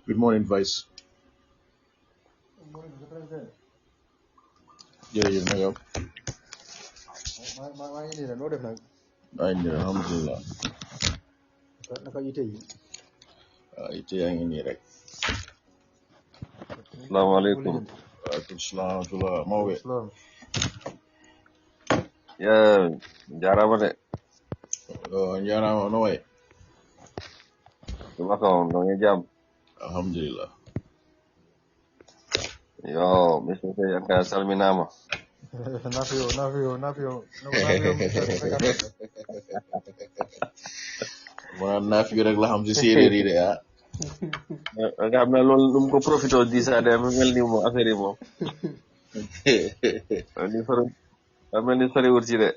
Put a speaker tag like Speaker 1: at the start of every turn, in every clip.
Speaker 1: Good morning, Vice.
Speaker 2: Morning, Mr. President.
Speaker 1: Jërëjëf na yow.
Speaker 2: maa ngi nii rek noo def nag.
Speaker 1: maa ngi nii alhamdulilah.
Speaker 2: naka yite yi.
Speaker 1: waaw it yaa ngi nii rek.
Speaker 3: Assalamualaikum.
Speaker 1: Waaleykum salaam wa rahmatulah. Mawbe.
Speaker 2: Salaam.
Speaker 3: Ya, jarama de.
Speaker 1: Njaaraama no way.
Speaker 3: Cuma kau nongi jam.
Speaker 1: Alhamdulillah.
Speaker 3: Yo, misalnya saya yang kaya salminama.
Speaker 2: Nafio.
Speaker 1: Maanaam naaf yi rek la xam si séeréer yi de ah.
Speaker 3: Nga xam ne loolu lu mu ko profité di sa de mel ni moom affaire yi moom. Mel ni soriwul ci de.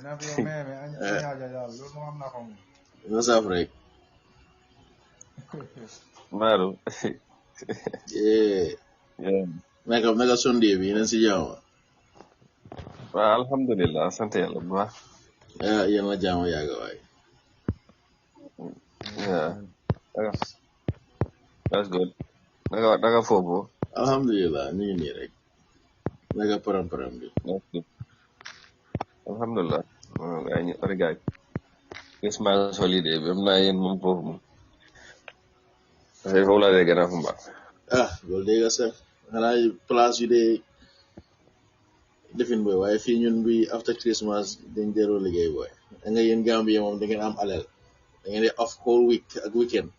Speaker 2: Nafio mais añ ñaaja daal loolu moo xam naa ko moom.
Speaker 1: Nga saaf rek.
Speaker 3: Maaru.
Speaker 1: Naka sondee bi yéen si jàmm.
Speaker 3: Waaw alhamdulillah sant yàlla bu baax.
Speaker 1: Yéen la jàmm yàgg waay.
Speaker 3: Yeah. That's good. Naka foofu.
Speaker 1: Alhamdulillah ñu ngi nii rek. Naka param bi.
Speaker 3: That's good. Alhamdulillah. Gaay ñu ori gaay. Christmas holiday bi am naa yéen moom foofu moom. Foofu laa dee gën a xumba.
Speaker 1: Loolu dégg nga sax xanaa place yu dee defin booy waaye fii ñun bi after Christmas dañ deroo liggéey booy da nga yéen Gambie moom da ngeen am alal da ngeen di off whole week ak weekend.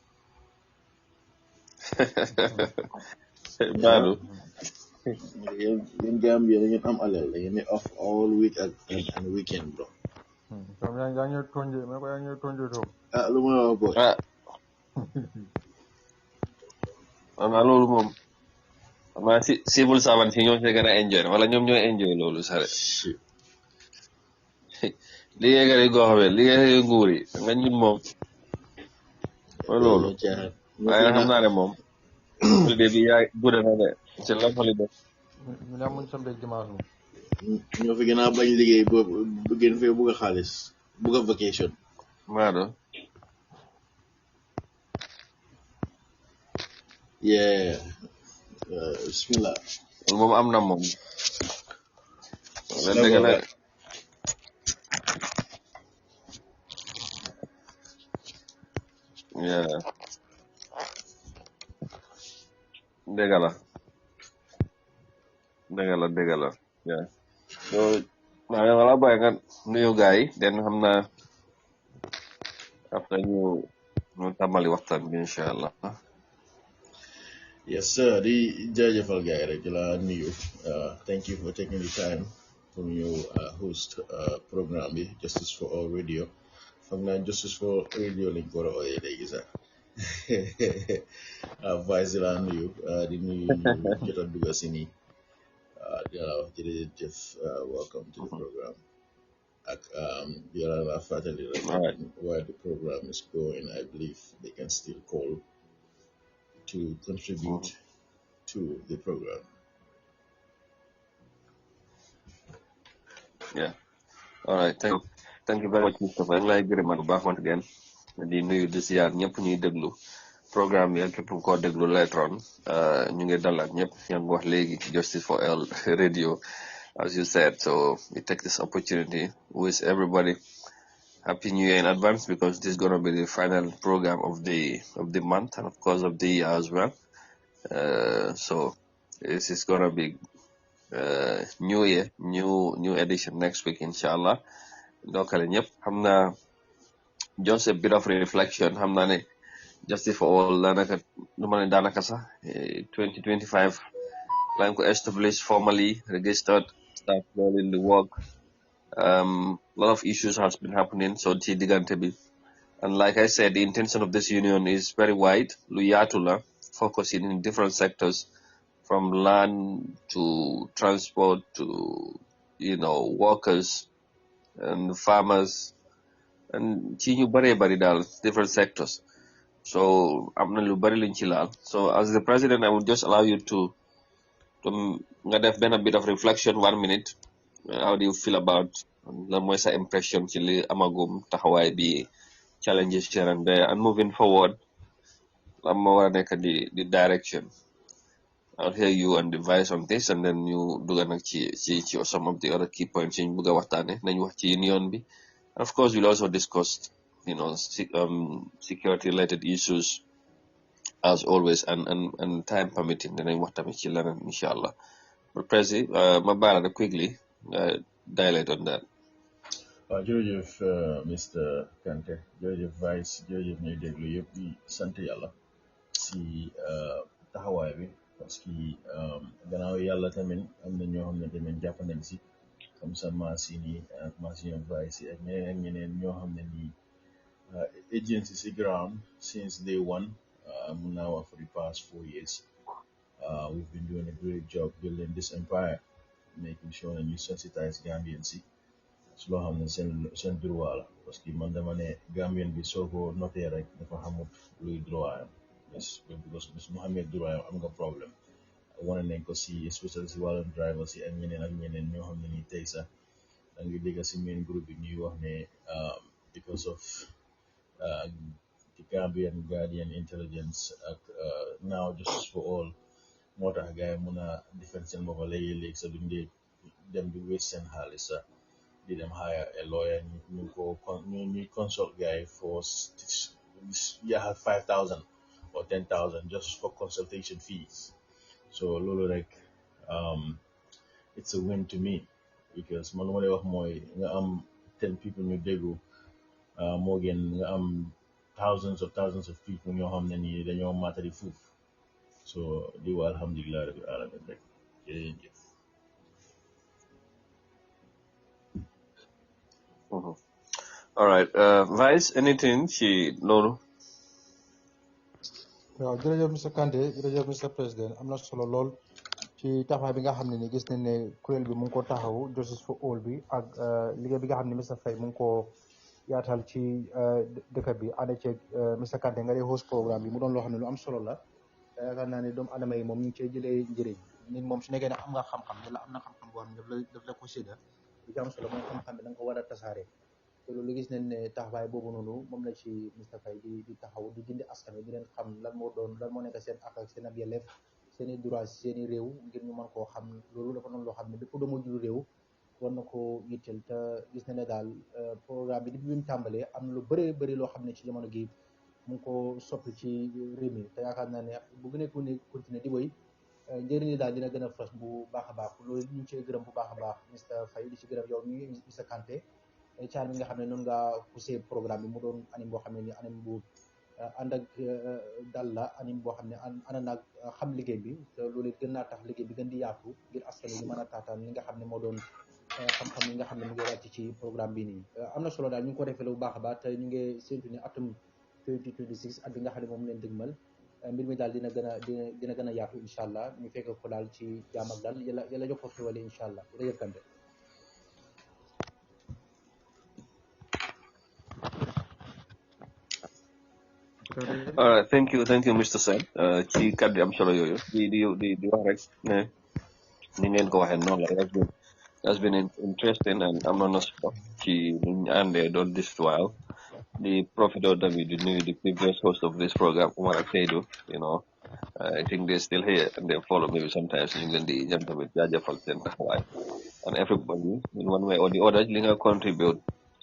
Speaker 3: Maaru.
Speaker 1: yéen Gambie da ngeen am alal da ngeen di off all week ak weekend bro.
Speaker 2: Comme yaa ngi tonje mais ko yaa ngi tonje to.
Speaker 1: Lu ma wax booy.
Speaker 3: Xanaa loolu moom xanaa civil servant yi ñoo see gën a enjoy wala ñoom ñooy enjoy loolu sare liggéey nga di goo xam ne liggéey nguur yi nga ñun moom mooy loolu waaye xam naa ne moom holiday bi yaa gudde na de ci lan holiday
Speaker 2: ñu ne amuñ samedi dimanche moom.
Speaker 1: ñoo fi gën a bañ liggéey boobu gën fee bugg a xaalis bugg a vacation.
Speaker 3: maado
Speaker 1: bismillah.
Speaker 3: loolu moom am na moom leen dëgg la dëgg la so naa wala bàyyi nga nuyu gaay yi den xam naa après ñu tàmbali waxtaan bi incha allah.
Speaker 1: Yes sir, di jaajëfal gaay rek la nuyu. Thank you for taking the time for ñu host programme bi Justice for All Radio. Foog naa Justice for All Radio lañ ko war a ooyee léegi sax. Vice la nuyu di nuyu ñu jot a dugg si nii di la wax jërëjëf welcome to the program ak di la fàttali rek while the program is going I believe they can still call to contribute to the program.
Speaker 3: Yeah. All right. Thank you very much, Mr. Fang. Lay gërëmaat bu baax once again. Di nuyu di siyaar ñëpp ñuy déglu programme bi ak képp ko déglu Latron ñu ngi dalal ñëpp yaa ngi wax léegi Justice for All Radio as you said. So we take this opportunity with everybody. Happy New Year in advance because this is going to be the final program of the month and of course of the year as well. So this is going to be new year, new edition next week, inshallah. Dokale ñep xamna just a bit of reflection xamna ne Justice for All danaka duma ne danaka sax 2025 plan ko establish formally registered start in the work. A lot of issues has been happening so ci digante bi, and like I said the intention of this union is very wide, lu yaatu la, focusing in different sectors from land to transport to workers and farmers and ci ñu bari dal different sectors. So amna lu bari luñ ci laal. So as the president I would just allow you to nga def benn bit of reflection 1 minute. How do you feel about lan mooy sa impression ci li amagum taxawaay bi challenges here and there and moving forward more like the direction. I'll hear you and advise on this, and then you do some of the other key points in Buga Watane. Then you watch union be. Of course, we'll also discuss, security-related issues as always, and time permitting. Then what time inshallah. But Prezi, Mabara quickly dilate on that.
Speaker 1: jërëjëf Mr Kanté jërëjëf Vice jërëjëf ñuy déglu yëpp di sant yàlla si taxawaay bi parce que gannaaw yàlla tamit am na ñoo xam ne tamit jàpp nañ si comme ça Masini ak Masini Vice ak ñeneen ñoo xam ne nii agency si ground since day one mun naa wax for the past 4 years we've been doing a great job building this empire making sure that you sensitize Gambians si su loo xam ne seen droit la parce que man dama ne Gambien bi soo ko notee rek dafa xamut luy droit am because bis mu xamee droit am nga problème wane nañ ko si especially si wàllum driver si ak ñeneen ñoo xam ne nii tey sax da ngay dégg si main groupe bi ñuy wax ne because of the Gambian Guardian intelligence ak now justice for all moo tax gars yi mun a defend seen bopp léegi-léegi sax duñ dee dem di waste seen xaalis sax di dem hire a lawyer ñuy consult guy for have 5,000 or 10,000 just for consultation fees. So lolo like it's a win to me because man lu ma lay wax mooy nga am 10 people ñu déggu moo gën nga am thousands of people ñoo xam ne nii dañoo matari fuuf so di wa alhamdulillah rabbil alamin rek jërëjëf.
Speaker 3: All right, Vice, anything ci loolu?
Speaker 2: waaw jërëjëf Mr Kanté jërëjëf Mr President am na solo lool ci taxawaay bi nga xam ne ni gis nañ ne kuréel bi mu ngi ko taxaw Justice for All bi ak liggéey bi nga xam ne Mr Faye mu ngi ko yaatal ci dëkk bi ànd ceeg Mr Kanté nga dee host programme bi mu doon loo xam ne lu am solo la yaakaar naa ne doomu adama yi moom ñu ngi cee jëlee njëriñ nit moom su nekkee ne am nga xam-xam wala am na xam-xam boo xam ne daf la ko sédda li ci am solo mooy xam-xam bi da nga ko war a tasaare te loolu gis nañ ne taxawaay boobu noonu moom la ci Mr Faye di taxaw di gindi askan wi di leen xam lan moo nekk seen ak seen ab yelleef seen i droit seen i réew ngir ñu mën koo xam loolu dafa doon loo xam ne bépp doomu julu réew war na ko yitteel te gis na ne daal programme bi depuis bi mu tàmbalee am na lu bëree bëri loo xam ne ci jamono gi mu ngi ko soppi ci réew mi te yaakaar naa ne bu gën a continuer di wéy njëriñ li daal dina gën a fës bu baax a baax loolu ñu ngi ciy gërëm bu baax a baax Mr Faye di ci gërëm yow mi Mr Kanté caar bi nga xam ne noonu nga poussé programme bi mu doon anim boo xam ne ni anim bu ànd ak dal la anim boo xam ne ànd naag xam liggéey bi te loolu it gën naa tax liggéey bi gën di yaatu ngir askan wi ñu mën a taataan li nga xam ne moo doon xam-xam yi nga xam ne mu ngi wàcc ci programme bi nii am na solo daal ñu ngi ko defee lu baax a baax te ñu ngi séntu ne atum 2026 at bi nga xam ne moom leen dëgmal mbir mi daal dina gën a yaatu incha allah ñu fekk ko daal ci jaam ak daal yàlla jox ko xéwale incha allah jërëjëf Kanté.
Speaker 3: All right, thank you, Mr. Sen. Ci kaddu am solo yooyu di wax rek ne ni ngeen ko waxee noonu la has been interesting and am na solo ci ñu àndee doon this while the Prophet David di nuyu the previous host of this program Umar ak Seydou I think they're still here and they follow maybe sometimes ñu ngi leen di jëm tamit jaajëfal seen taxawaay and everybody in one way or the other li nga contribute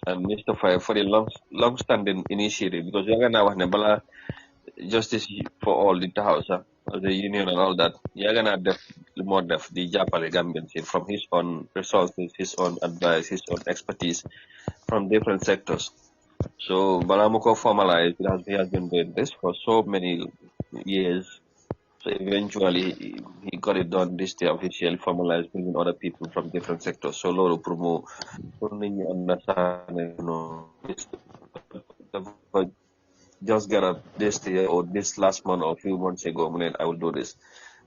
Speaker 3: and Mr. Faye for the long-standing initiative because yaakaar naa wax ne bala justice for all di taxaw sax the union and all that yaakaar naa def li moo def di jàppale Gambians from his own resources his own advice his own expertise from different sectors so bala mu ko formalize he has been doing this for so many years so eventually he got it done this day officially formalized bringing other people from different sectors so loolu pour nit ñi understand just get up this year or this last month or a few months ago I will do this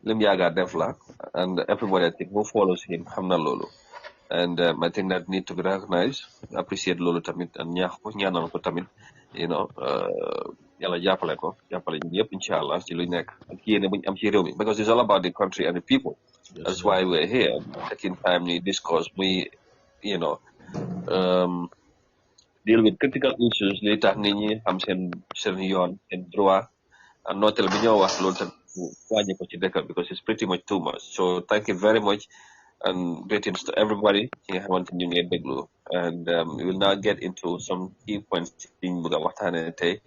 Speaker 3: lim yaaga def la and everybody I think who follows him xam na loolu and I think that need to be recognized appreciate loolu tamit and ñaanal ko tamit yàlla jàppale ñu yëpp inshallah ci lu nekk ak yéene buñ am ci réew mi because it's all about the country and the people that's why we're here taking time ni discuss we deal with critical issues li tax nit ñi am seen yoon seen droit notel bi ñoo wax loolu tam wàññi ko ci dëkk because it's pretty much too much. So thank you very much and greetings to everybody ci nga xamante ñu ngi déglu, and we will now get into some key points yi ñu bëgg a waxtaane tey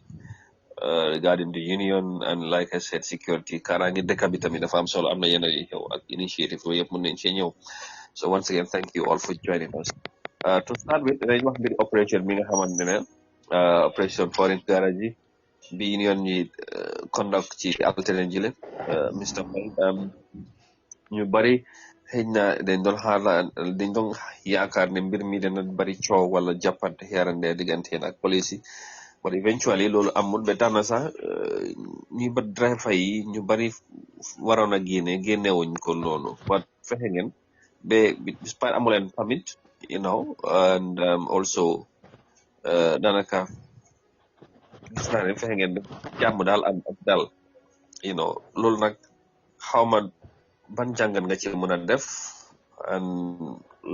Speaker 3: regarding the union and like I said security. Kaaraange dëkk bi tamit dafa am solo, am na yenn yi xew ak initiative yooyu yëpp mën nañ cee ñëw. So once again thank you all for joining us. To start with dañ wax mbiri operation bi nga xamante ne operation foreign garage bi union ñi conduct ci alternate jile Mr. Faye ñu bari xëy na dañ doon dañ doon yaakaar ne mbir mi dana bari coow wala jàppante xeerande diggante ak police yi, but eventually loolu amul ba tax na sax ñu ba driver yi ñu bari waroon a génnewuñ ko noonu, but fexe ngeen ba despite amuleen permit, you know, and also danaka gis naa ne fexe ngeen jàmm daal am ak dal, you know, loolu nag xawma ban jàngat nga ci mën a def and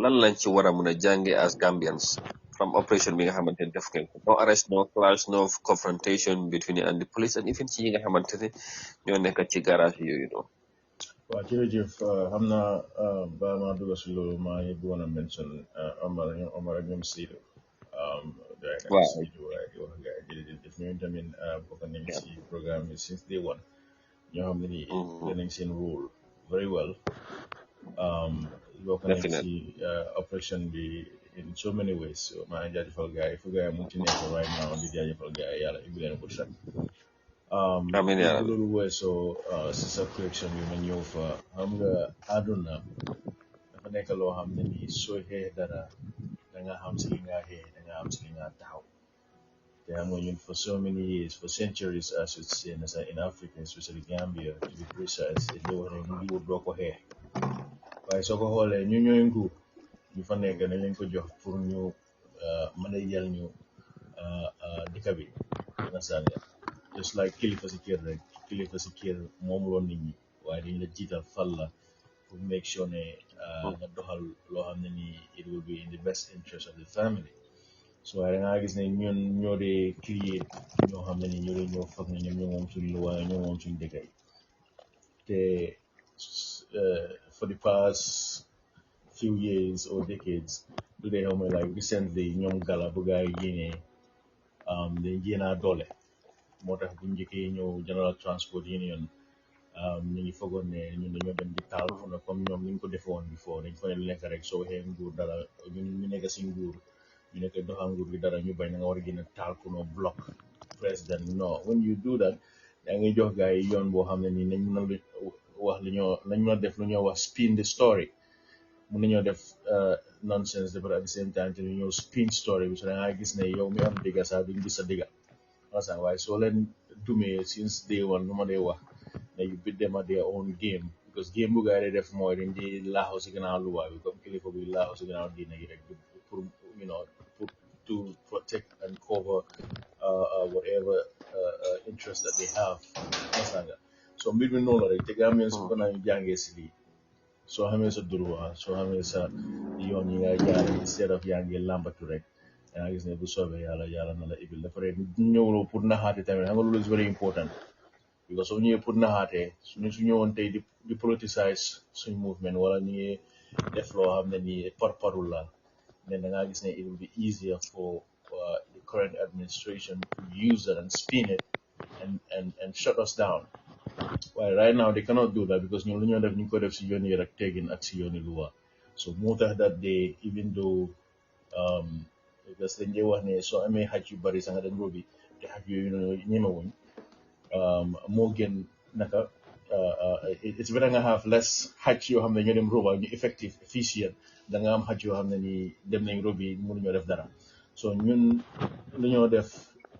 Speaker 3: lan lañ ci war a mën a jànge as Gambians from operation bi nga xamante ne def ngeen ko, no arrest, no clash, no confrontation between you and the police, and even ci yi nga xamante ne ñoo nekk ci garage yooyu noonu.
Speaker 1: waaw jërëjëf xam naa ba ma dugg si loolu maa ngi bëggoon a mention Omar ak ñoom Seydou
Speaker 3: waaw
Speaker 1: Seydou waaye di wax gars yi jërëjëf ñooñu tamit bokk nañ si programme bi since day one ñoo xam ne nii danañ seen rôle very well bokk nañ si operation bi in so many ways. So maa ngi jaajëfal gars yi fu gars yi mu ci nekk right now di jaajëfal gars yi yàlla ibbi leen ko chat
Speaker 3: amiin yaa rabbi.
Speaker 1: loolu weesoo si sa correction bi ma ñëw fa xam nga àdduna dafa nekk loo xam ne nii soo xee dara da nga xam si li nga xee da nga xam si li nga taxaw te xam nga ñun for so many years, for centuries as you say in Africa, especially Gambia to be precise, dañu wax ne nguur doo ko xee waaye soo ko xoolee ñu ñooy nguur ñu fa nekk dañ leen ko jox pour ñu mën a yel ñu dëkk bi understand nga just like kilifa si kër rek kilifa si kër moom loon nit ñi waaye dañ la jiital fal la pour make sure ne nga doxal loo xam ne nii it will be in the best interest of the family. So waaye da ngaa gis ne ñun ñoo dee create ñoo xam ne nii ñoo dee ñoo foog ne ñoom ñoo moom suñ luwaa ñoo moom suñ dëkk yi te for the past few years or decades du dee xaw ma like recently ñoom gala bu gaa yi génnee dañ génnaa doole moo tax bu njëkkee ñëw General Transport Union ñu ngi fogoon ne ñun dañoo dem di taal fu na comme ñoom ni ñu ko defoon before dañ ko ne lu nekk rek soo waxee nguur dara ñun ñu nekk si nguur ñu nekk doxal nguur gi dara ñu bañ na nga war a génn taal ku no block président no when you do that yaa ngi jox gars yi yoon boo xam ne nii nañ mën a wax li ñoo nañ mën a def lu ñoo wax spin the story mun nañoo def nonsense but at the same time te ñëw spin story bi so da ngaa gis ne yow mi am dëgga sax duñ gis sa dëgga waaye soo leen dumee since day one lu ma dee wax ne you beat them at their own game because game bu gars yi def mooy dañ di laaxaw si gannaaw luwaa bi comme kilifa bi laaxaw si gannaaw diine gi rek pour you know to protect and cover whatever interest that they have so mbir mi noonu la rek te Gambians su ko nañu jàngee si lii soo xamee sa droit soo xamee sa yoon yi nga jaare instead of yaa ngi làmbatu rek yaa gis ne bu soobee yàlla na la ibil dafa rek ñëwloo pour naxaate tamit xam nga loolu is very important because soo ñëwee pour naxaatee su ñëwoon tey di politicize suñ movement wala ñu ngi def loo xam ne nii parparul la ne da ngaa gis ne it will be easier for the current administration to use it and spin it and shut us down. Well, right now they cannot do that because ñun lu ñoo def ñu ko def si yoon yi rek teggin ak si yoon yi luwa so moo tax that day even though because dañ dee wax ne soo amee xaj yu bari sax nga dem robi te xaj yooyu ñemewuñ moo gën naka it's better nga have less xaj yoo xam ne ñoo dem roba ñu effective efficient da nga am xaj yoo xam ne ni dem nañ robi mënuñoo def dara so ñun lu ñoo def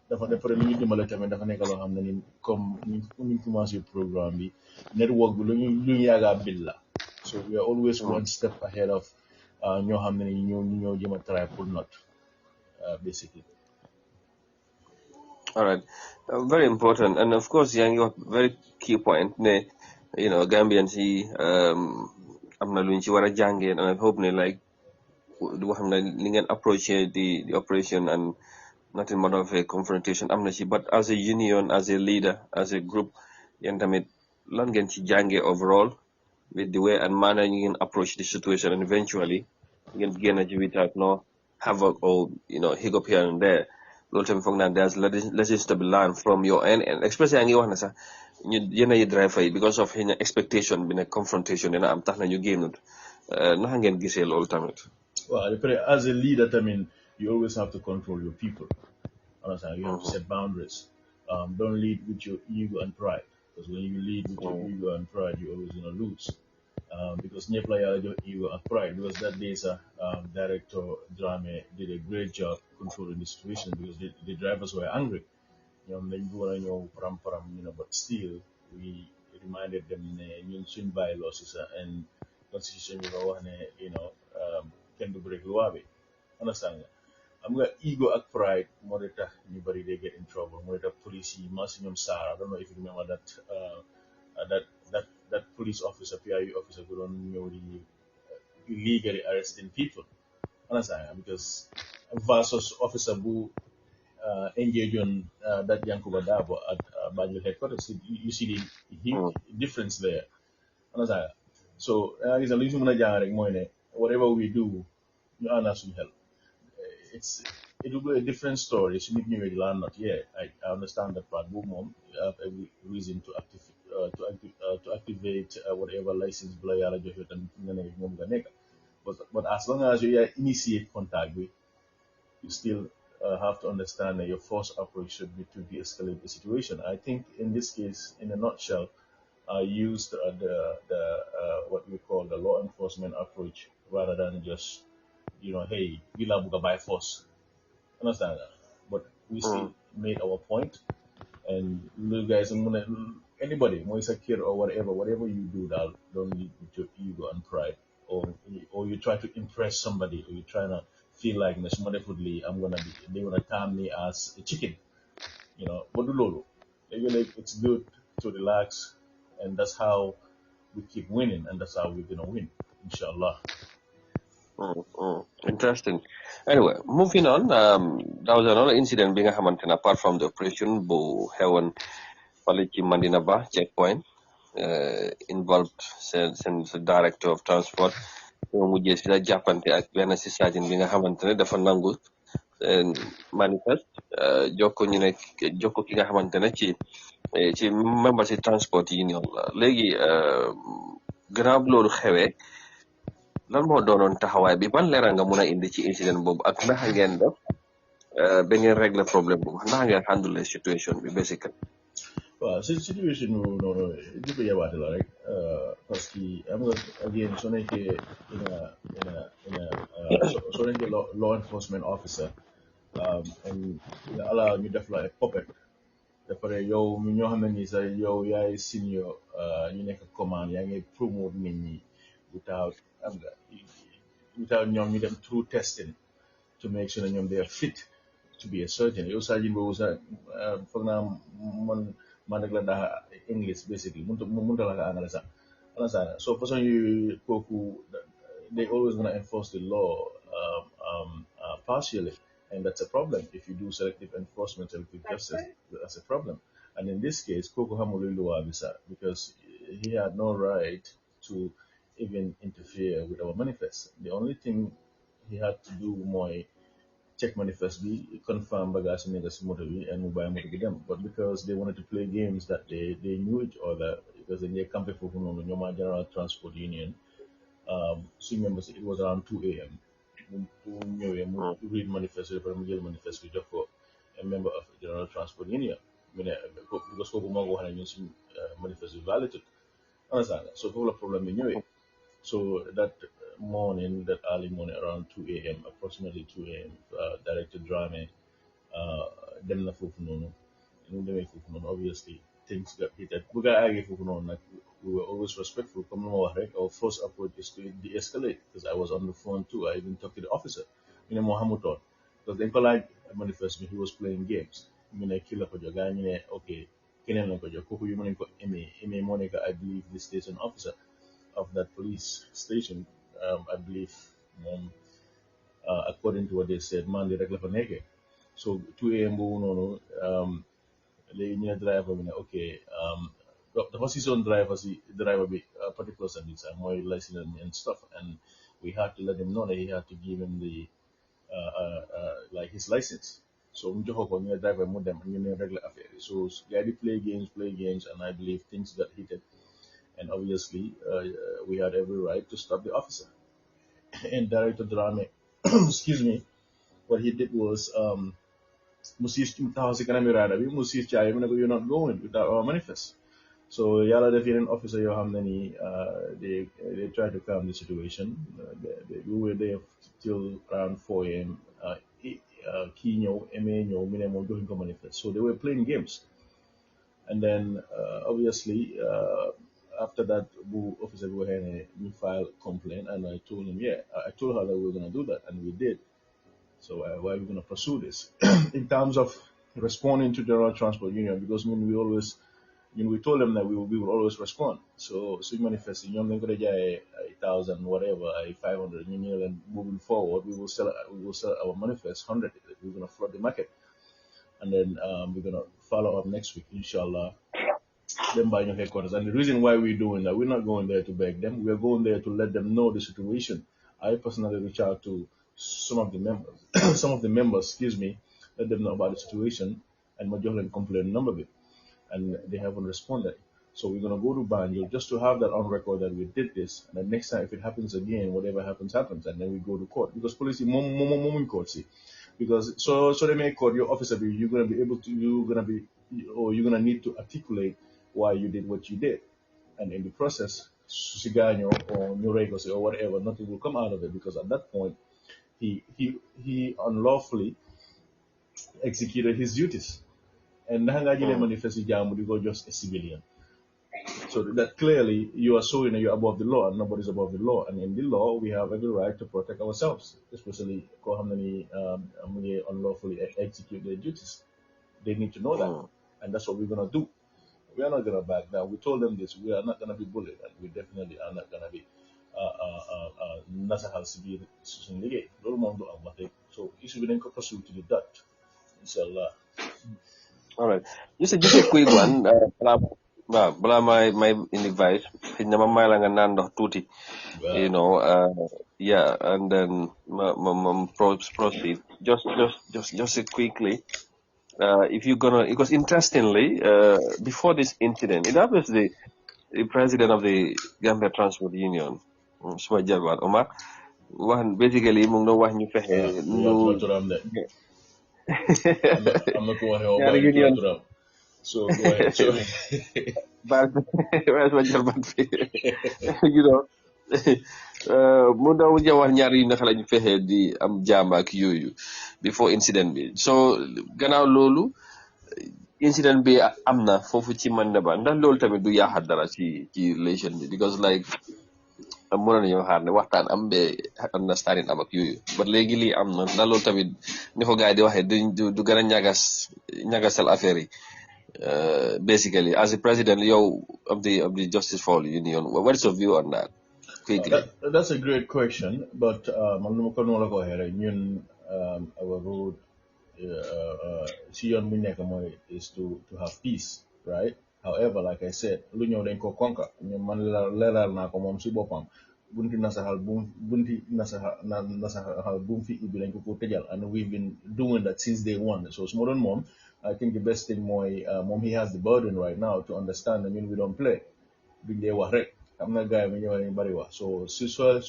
Speaker 1: dafa defare lu ñu dimbale tamit dafa nekk loo xam ne ni comme ñu commencé programme bi network bi lu ñu yaagaa bil la so we are always one step ahead of ñoo xam ne ni ñoo jëm a try pour not basically.
Speaker 3: All right, very important, and of course yaa ngi wax very key point ne you know Gambians yi am na lu ñu ci war a jàngee and I hope ne like wax na li ngeen approach the operation and nothing more of a confrontation am na ci, but as a union, as a leader, as a group, yéen tamit lan ngeen ci jàngee overall with the way and manner you can approach the situation, and eventually ngeen génn ci without no havoc or hiccup here and there. Loolu tamit foog naa there's lessons to be learned from your end, and especially yaa ngi wax ne sax ñu yéen ay driver yi because of xëy expectation bi ne confrontation dina am tax na ñu génnut naka ngeen gisee loolu tamit.
Speaker 1: Well, as a leader, I mean, you always have to control your people. Understand? You have to set boundaries. Don't lead with your ego and pride, because when you lead with your ego and pride, you're always gonna lose. Because Nepla your ego and pride. Because that day's director Drame did a great job controlling the situation because the drivers were angry. They go on but still we reminded them you shouldn't buy losses and constitution can do break law. Understand nga? I'm got ego and pride more than anybody they get in trouble. More than police maximum Sarah. I don't know if you remember that that police officer, PIU officer who don't know illegally arresting people. Understand nga? Because versus officer who engage on that Yankuba Dabo at Banjul headquarters. You see the difference there. Understand? So it's a little whatever we do, you are not help. It will be a different story. It's not yet. I understand that part. Mom, you have every reason to activate whatever license player but as long as you initiate contact with, you still have to understand that your force approach should be to de-escalate the situation. I think in this case, in a nutshell, I used the what we call the law enforcement approach rather than just hey, we love by force. Understand that? But we still made our point, and you guys, anybody, Moisa kid or whatever you do, that don't lead with your ego and pride, or you try to impress somebody, or you try to feel like foodly, they gonna term me as a chicken, But do lolo. It's good to relax, and that's how we keep winning, and that's how we're gonna win, inshallah.
Speaker 3: Interesting. Anyway, moving on. There was another incident being happened apart from the operation, bu xewoon fale ci Mandina Ba checkpoint involved seen director of transport ñoo mujjee si la jàppante ak benn si saajin bi nga xamante ne dafa nangu manifeste jokko ki nga xamante ne ci member si transport union la léegi gannaaw loolu xewee lan moo doonoon taxawaay bi ban leeral nga mun a indi ci incident boobu ak naka ngeen def ba ngeen régler problème boobu naka ngeen handle situation bi basically.
Speaker 1: Well, situation no, it's a about it, right? Parce que I'm going again, so in a law enforcement officer, and allow you to fly a puppet. Therefore, yo, ñoo xam ne nii sax yow yaay senior, ñu nekk command, yaa ngi promote nit ñi without ñoom ñu dem through testing to make sure that ñoom they are fit to be a surgeon. Yow surgeon boobu sax foog naa man rek la daa English basically mënta la ka anglais sax understand. So person you kooku they always gonna enforce the law partially, and that's a problem. If you do selective enforcement, selective justice, that's a problem. And in this case, Koko Hamululu Abisa, because he had no right to even interfere with our manifest. The only thing he had to do more check manifest be confirm bagage niggas motor and mobile motor with them. But because they wanted to play games that they knew each other, because in their company for Nyoma General Transport Union, so members it was around 2 a.m. Read manifesto, manifesto just for a member of General Transport Union. Because Kobumago had a manifesto valid. Understand? So the problem in you. So that morning, that early morning around 2 a.m., approximately 2 a.m., Director Drame, them na fufunono, obviously things got heated. We were always respectful. Our first approach is to de-escalate, because I was on the phone too. I even talked to the officer, Mohamudon, because then collide manifest me, he was playing games. Killer for your guy, okay, Monica, I believe the station officer of that police station, I believe, according to what they said, man, they regular for naked. So 2 a.m. boobu noonu léegi ñu ne driver bi ne ok dafa si zone driver bi particular service mooy license and stuff, and we had to let him know that he had to give him the like his license. So mu joxo ko ñu ne driver mu dem ñu ne régler affaire yi. So gars yi play games, and I believe things got heated, and obviously we had every right to stop the officer. And Director Drame, excuse me, what he did was Musis Tahasi Kanamira, Musis Chai, you're not going without our manifest. So yalla def yeneen officer yoo xam ne nii they try to calm the situation. We were there till around 4 a.m. Kii ñëw MA ñëw mi ne moom joxuñ ko manifest. So they were playing games. And then obviously after that bu officer bi waxee ne ñu file complaint, and I told him I told her that we were going to do that, and we did. So why are we going to pursue this? In terms of responding to General Transport Union, because we told them that we will always respond. So manifest, they could 1,000, whatever, 500, and moving forward, we will sell our manifest 100. We're gonna flood the market, and then we're gonna follow up next week, inshallah. Them buying your headquarters, and the reason why we're doing that, we're not going there to beg them. We're going there to let them know the situation. I personally reach out to some of the members, excuse me, let them know about the situation, and majority complain number of it, and they haven't responded. So we're gonna go to Banjul just to have that on record that we did this, and the next time if it happens again, whatever happens, and then we go to court, because police in court, see, because so they may court your officer, you're gonna need to articulate why you did what you did, and in the process, Susigano or Nuregos or whatever, nothing will come out of it, because at that point he unlawfully executed his duties. And Nahangajile manifesto jamu go just a civilian. So that clearly you are showing that you're above the law, and nobody's above the law. And in the law, we have every right to protect ourselves, especially how many unlawfully execute their duties. They need to know that, and that's what we're gonna do. We are not gonna back down. We told them this. We are not gonna be bullied, and we definitely are not gonna be nasahal sibir susunlige. So issue we then pursue to the dot, inshallah.
Speaker 3: All right. Just a quick one. Bala my invite. Hinama mailanga nando tuti. You know. And then proceed. Just quickly. If you're gonna, because interestingly, before this incident, it happens the president of the Gambia Transport Union, Suma Jalwat Omar, one basically mu ngi wax ñu fexe nu
Speaker 1: I'm not going to union. So go ahead. So
Speaker 3: where's my German you know mu daw jawar ñaar yi naka lañu fexe di am jàmm ak yooyu before incident bi. So gannaaw loolu incident bi am na foofu ci Mandaba, ndax loolu tamit du yaaxal dara ci relation bi, because like mënoon nañoo xaar ne waxtaan am be understanding am ak yooyu, but léegi lii am na, ndax loolu tamit ni ko gars yi di waxee du gën a ñagasal affaire yi. Basically, as the president of the Justice for All Union, what is your view on that? Quickly.
Speaker 1: That's a great question, but our road is to have peace, right? However, like I said, lunyo den ko konka man leral na ko mom si bopam bunti nasahal bum fi ibi lañ ko tejal, and we've been doing that since day one. So small mom, I think the best thing mom, he has the burden right now to understand. I mean, we don't play. I'm not guy when you're anybody. So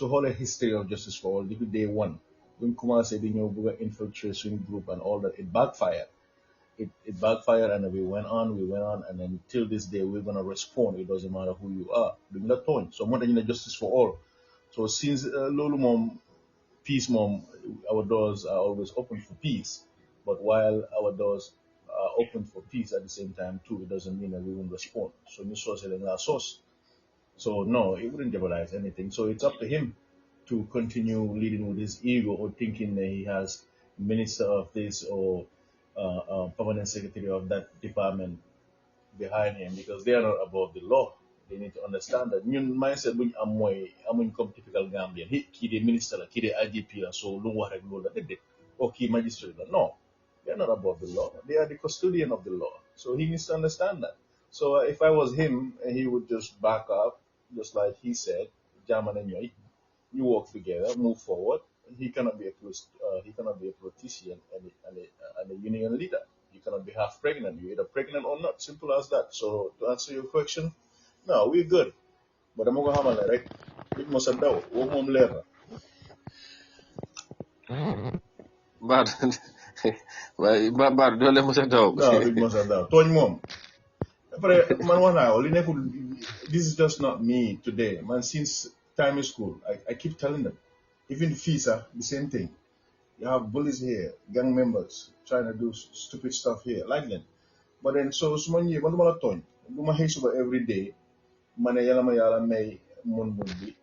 Speaker 1: whole history of Justice for All, depuis day one, when Kumar said the infiltration group and all that, it backfired. It backfired, and we went on, and then till this day we're gonna respond. It doesn't matter who you are. Doing that point. So more than Justice for All. So since Lulu Mom, Peace Mom, our doors are always open for peace. But while our doors are open for peace at the same time too, it doesn't mean that we won't respond. So Miss Source and our source. So no, it wouldn't jeopardize anything. So it's up to him to continue leading with his ego, or thinking that he has minister of this or permanent secretary of that department behind him, because they are not above the law. They need to understand that ñun mindset buñ am mooy amuñ comme typical Gambian kii de ministre la, kii de IGP la, so lu wax rek loolu la déedéet, o kii magistrate la, non. They're not above the law. They are the custodian of the law. So he needs to understand that. So if I was him, he would just back up, just like he said, German and you work together, move forward. He cannot be a politician and a union leader. You cannot be half pregnant. You're either pregnant or not. Simple as that. So to answer your question, no, we're good. But I'm gonna have right. It must have done.
Speaker 3: But but dole mo sa daw.
Speaker 1: No, it must have done. Tony mom. But man, one hour. This is just not me today, man. Since primary school, I keep telling them. Even FISA, the same thing. You have bullies here, gang members trying to do stupid stuff here, like that. But then, so someone you want to tone, do my haste every day. Man, yala may mun be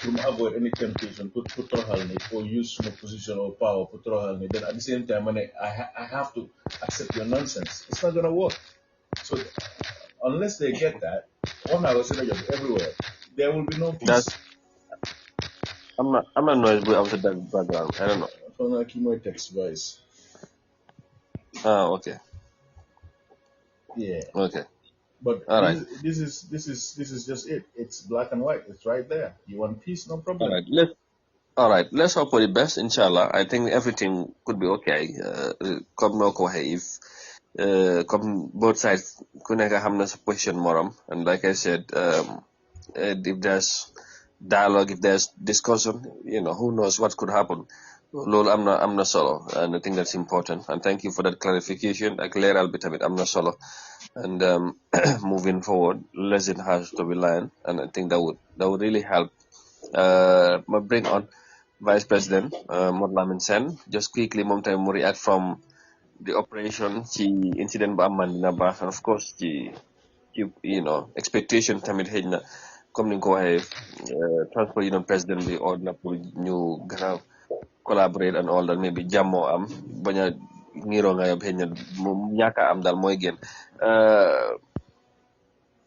Speaker 1: to avoid any temptation, put trohalni or use my position or power, put trohalni. Then at the same time, I have to accept your nonsense. It's not gonna work. So unless they get that, one hour synergy everywhere, there will be no peace.
Speaker 3: I'm not noise but after that background. I don't know.
Speaker 1: From like my text voice.
Speaker 3: Okay.
Speaker 1: Yeah.
Speaker 3: Okay.
Speaker 1: But
Speaker 3: All right.
Speaker 1: this is just it. It's black and white. It's right there. You want peace, no problem.
Speaker 3: All right. Let's hope for the best, inshallah. I think everything could be okay. Come no ko if come both sides ku nekk xam na sa position morom, and like I said, if there's dialogue, if there's discussion, who knows what could happen. Lol, I'm not solo, and I think that's important. And thank you for that clarification. Like leeral bit of it, I'm not solo. And moving forward, lesson has to be learned, and I think that would really help. My bring on Vice President Modou Lamine Sène just quickly moom tamit mu react from the operation ci incident bu am Mandina baax, and of course ci expectation tamit xëy na comme ni nga ko waxee transport union président bi ordre pour ñu gën a collaborate and all that, maybe jàmmoo am bañ a ngiroo nga yob xëy na mu ñàkk a am daal mooy gën.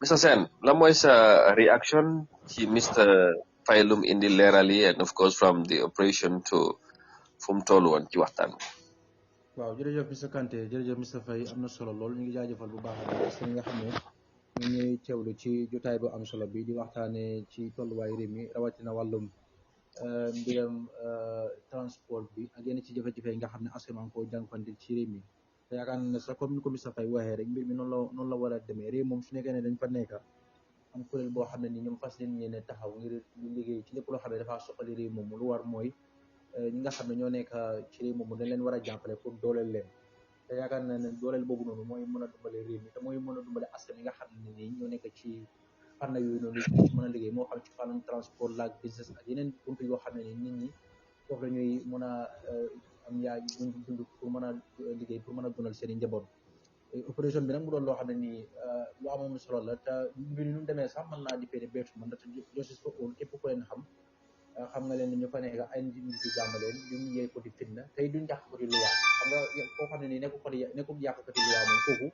Speaker 3: Mr. Sène la mooy sa reaction ci Mr. Faye lum indi leeral yi, and of course from the operation to fu mu toll woon ci waxtaan bi.
Speaker 2: waaw jërëjëf Mr Kanté jërëjëf Mr Faye am na solo lool ñu ngi jaajëfal bu baax a baax nga xam ne ñu ñuy teewlu ci jotaay bu am solo bi di waxtaane ci tolluwaay réew mi rawatina wàllum mbiram transport bi ak yenn ci jafe-jafe yi nga xam ne askan wi ko jànkuwante ci réew mi te yaakaar naa ne sax comme ni ko Mr Faye waxee rek mbir mi noonu la war a demee réew moom su nekkee ne dañ fa nekk am kuréel boo xam ne ni ñoom fas yéene taxaw ngir ñu liggéey ci lépp loo xam ne dafa soxali réew moom lu war mooy ñi nga xam ne ñoo nekk ci réew moomu dañ leen war a jàppale pour dooleel leen te yaakaar naa ne dooleel boobu noonu mooy mën a dumbale réew mi te mooy mën a dumbale askan yi nga xam ne nii ñoo nekk ci fànn yooyu noonu mën a liggéey moo xam ci fànnum transport laak business ak yeneen buntu yoo xam ne ni nit ñi foofu la ñuy mën a am yaa dund pour mën a liggéey pour mën a dundal seen i njaboot opération bi nag mu doon loo xam ne nii lu amoon solo la te mbir ñu demee sax mën naa di féete beetu man ndaxte justice for all képp ku leen xam nga leen ni ñu fa nekk ay nit ñu jàmm leen duñ yee ko di fitna tey duñ yàq ko di luwaa xam nga koo xam ne nii nekkul yàq ko di luwaa moom foofu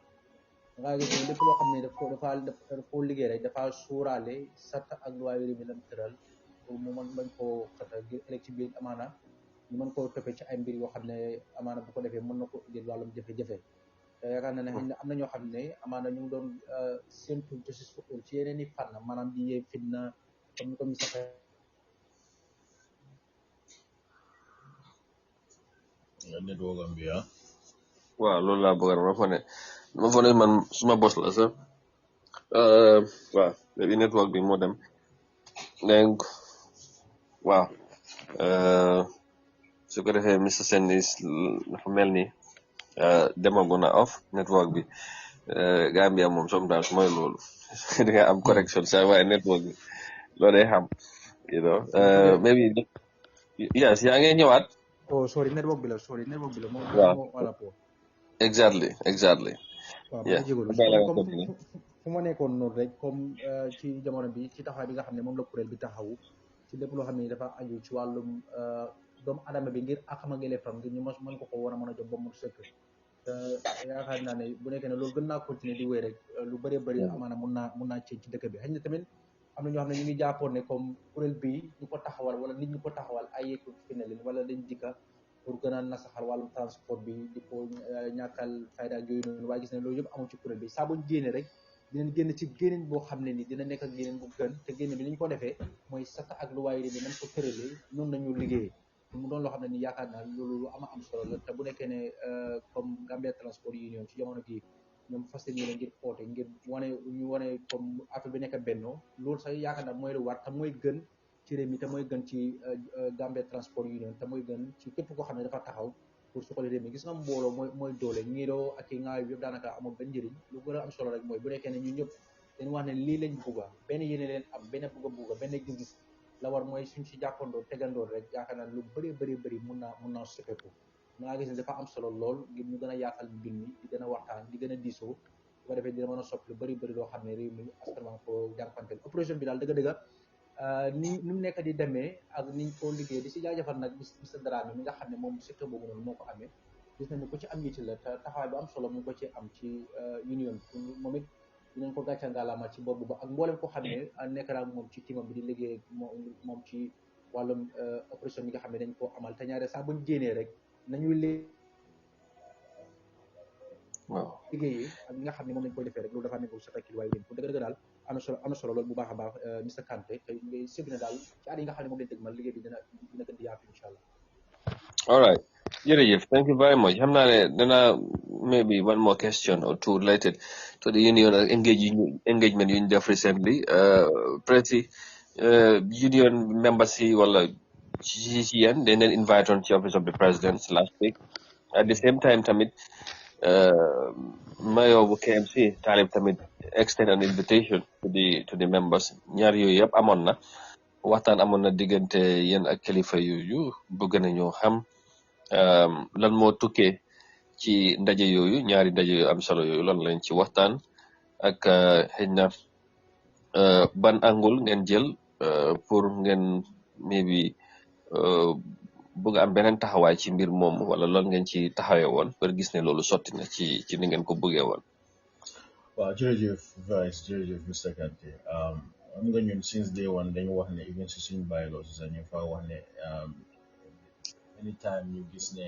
Speaker 2: nga gis ne lépp loo xam ne dafa liggéey rek dafa suuraale sart ak luwaa yi mi lam tëral pour mu mën bañ koo xata ngir ëllëg ci biir amaana ñu mën koo toppee ci ay mbir yoo xam ne amaana bu ko defee mën na ko indil wàllum jafe-jafe te yaakaar naa ne xëy na am na ñoo xam ne amaana ñu ngi doon séntu justice for all ci yeneen i fànn maanaam di yee fitna comme ni ko Mr Faye
Speaker 1: network am bi
Speaker 3: waaw loolu laa bëgg ma fa ne man suma bos la sax waaw léegi network bi moo dem donc waaw su ko defee Mr Sène dafa mel ni demaguna off network bi Gambia moom sometimes mooy loolu di nga am correction sax waaye network bi loolu day xam maybe yes yaa ngi ñëwaat.
Speaker 2: oh sorry network bi la moom wala po
Speaker 3: exactly
Speaker 2: waaw ma jégalu comme fu ma nekkoon noonu rek comme ci jamono bi ci taxawaay bi nga xam ne moom la kuréel bi taxawu ci lépp loo xam ne dafa aju ci wàllum doomu adama bi ngir akam ak yelleefam ngir ñu mën ko war a mën a jox ba mu sëkk te yaakaar naa ne bu nekkee ne loolu gën naa continuer di wéy rek lu bëree bëri amaana mun naa ci dëkk bi xëy na tamit am na ñoo xam ne ñu ngi jàppoon ne comme kuréel bi ñu ko taxawal wala nit ñu ko taxawal ay yeeku fi ne leen wala dañ dikka pour gën a nasaxal wàllum transport bi di ko ñàkkal fayda ak yooyu noonu waaye gis ne loolu yëpp amul ci kuréel bi saa buñ génne rek dinañ génn ci génnin boo xam ne ni dina nekk ak génnin bu gën te génn bi li ñu ko defee mooy sata ak lu waaye bi nañ ko tëralee noonu nañu liggéeyee mu doon loo xam ne ni yaakaar naa loolu lu am solo la te bu nekkee ne comme Gambia Transport Union ci jamono gi ñoom fas yéene ngir oote ngir wane comme affaire bi nekk bennoo loolu sax yaakaar naa mooy lu war te mooy gën ci réew mi te mooy gën ci Gambia Transport Union te mooy gën ci képp koo xam ne dafa taxaw pour suqali réew mi gis nga mbooloo mooy doole ñiiroo ak i ngaaw yëpp daanaka amul benn njëriñ lu gën a am solo rek mooy bu nekkee ne ñun ñëpp dañu wax ne lii lañ bugga benn yéene leen am benn bugga benn gis-gis la war mooy suñ si jàppandoo tegandoor rek yaakaar naa lu bëri mun naa soppeeku nga gis ne dafa am solo lool ngir ñu gën a yaatal mbir mi di gën a waxtaan di gën a diisoo bu ko defee dina mën a soppi lu bëri loo xam ne réew mi askan wi ko jànkuwanteel opération bi daal dëgg-dëgg ni mu nekk di demee ak niñ ko liggéey di si jaajëfal nag Mr Dramé mi nga xam ne moom secteur boobu noonu moo ko amee gis nañ ne ko ci am yitte la te taxawaay bu am solo mu ngi ko ci am ci union moom it dinañ ko gàcce ngalaama ci boobu ba ak mboolem ko xam ne nekk naa moom ci timam bi di liggéey moom ci wàllum opération bi nga xam ne dañ koo amal te ñaare saa buñ génnee rek nañuy liggéeyee ak ñi nga xam ne moom lañ koy defee rek loolu dafa nekk sa takkil waaye yéen pour dëgg daal am na solo loolu bu baax a baax Mr Kanté te ngay sédd na daal ci at yi nga xam ne moom lañ dëgmal liggéey bi dina gën di yaatu incha allah.
Speaker 3: All right. Jërëjëf, thank you very much. xam naa ne dana maybe one more question or two related to the union engagement yu ñu def recently. Preti union members yi wala ci yéen dañ leen invite on ci office of the president last week. At the same time tamit mayor bu KMC Talib tamit extend an invitation to the members. Ñaar yooyu yëpp amoon na waxtaan amoon na diggante yéen ak kilifa yu bëgg nañu xam lan moo tukkee ci ndaje yooyu ñaari ndaje yu am solo yooyu lan lañ ci waxtaan ak xëy na ban angle ngeen jël pour ngeen maybe bëgg am beneen taxawaay ci mbir moom wala lan ngeen ci taxawee woon pour gis ne loolu sotti na ci ni ngeen ko bëggee woon.
Speaker 1: waaw jërëjëf Vice jërëjëf Mr Kanté am nga ñun since day one dañu wax ne even si suñu bylaws si sax ñu fa wax ne anytime ñu gis ne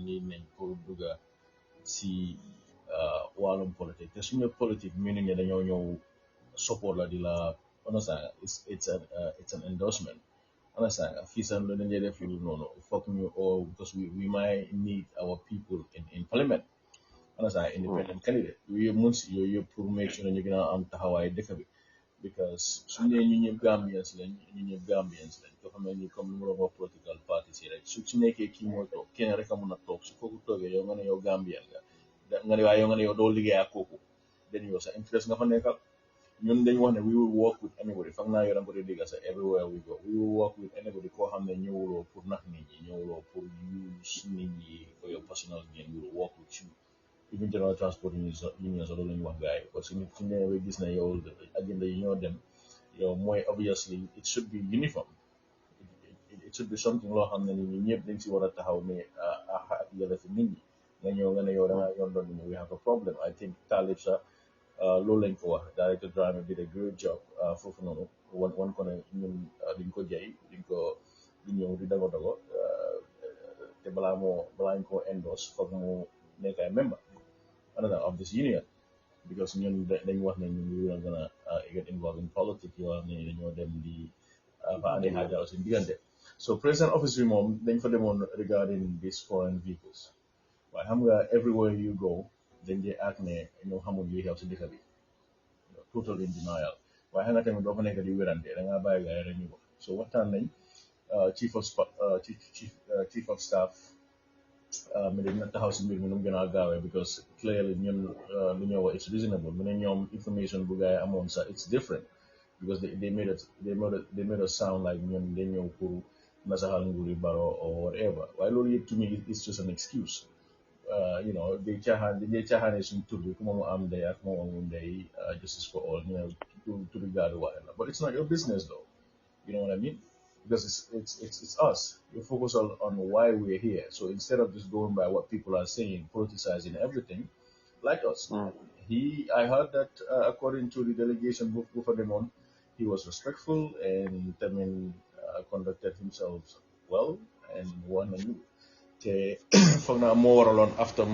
Speaker 1: nii nañ pour dugga si wàllum politique te suñu politique ñu ne dañoo ñëw support la di la understand it's an endorsement understand fii sax dañ dee def lu noonu foog ñu because we might need our people in parliament understand independent candidate yooyu yëpp mun si yooyu yëpp pour make sure ñu gën a am taxawaay dëkk bi because suñu nee ñu ñëpp Gambians lañ dafa mel ni comme lu mu doon wax political parties yi rek su nekkee kii mooy toog kenn rek a mun a toog su kooku toogee yow nga ne yow Gambian nga ne waaye yow nga ne yow doo liggéey ak kooku den yow sa interest nga fa nekkal ñun dañu wax ne we will work with anybody foog naa yow da nga ko di digga sa everywhere we go we will work with anybody koo xam ne ñëwuloo pour nax nit ñi ñëwuloo pour use nit ñi for your personal gain we will work with you even general transport union sax loolu la ñu wax gars yi parce que nit su ñëwee ba gis ne yow agenda yi ñoo dem yow mooy obviously it should be uniform it should be something loo xam ne nit ñi ñëpp dañ si war a taxaw ne ak yelleef nit ñi nga ñëw nga ne yow da ngaa yoon doon we have a problem I think Talib sax loolu lañ ko wax Director Dramé did a great job foofu noonu wan ko ne ñun duñ ko jay duñ ñëw di dago te balaa ñu ko endorse foog mu nekk ay member of this union because ñun dañ wax ne ñun we are gonna get involved in politics yoo xam ne dañoo dem di fa andi xaaja aussi diggante so president office bi moom dañ fa demoon regarding these foreign vehicles waaye xam nga everywhere you go dañ dee ak ne ñoo xamul li xew si dëkk bi total in denial waaye xam nga tamit doo fa nekk di wérante da ngaa bàyyi gars yi rek ñu wax so waxtaan nañ chief of staff mais dina taxaw si mbir mi nu mu gën a gaawee because clearly ñun lu ñëw wax it's reasonable mu ne ñoom information bu gars yi amoon sax it's different because they made us sound like ñun dañ ñëw pour nasaxal nguuri Barrow or whatever waaye loolu yëpp to me it's just an excuse you know dañ caaxaane suñ tur bi ku moom am ndey ak moom amul ndey justice for all you know to regard waaye la but it's not your business though you know what I mean because it's us. You focus on why we're here. So instead of just going by what people are saying, politicizing everything, like us. I heard that according to the delegation before them on, he was respectful and conducted himself well and won a new. te foog naa moo waraloon after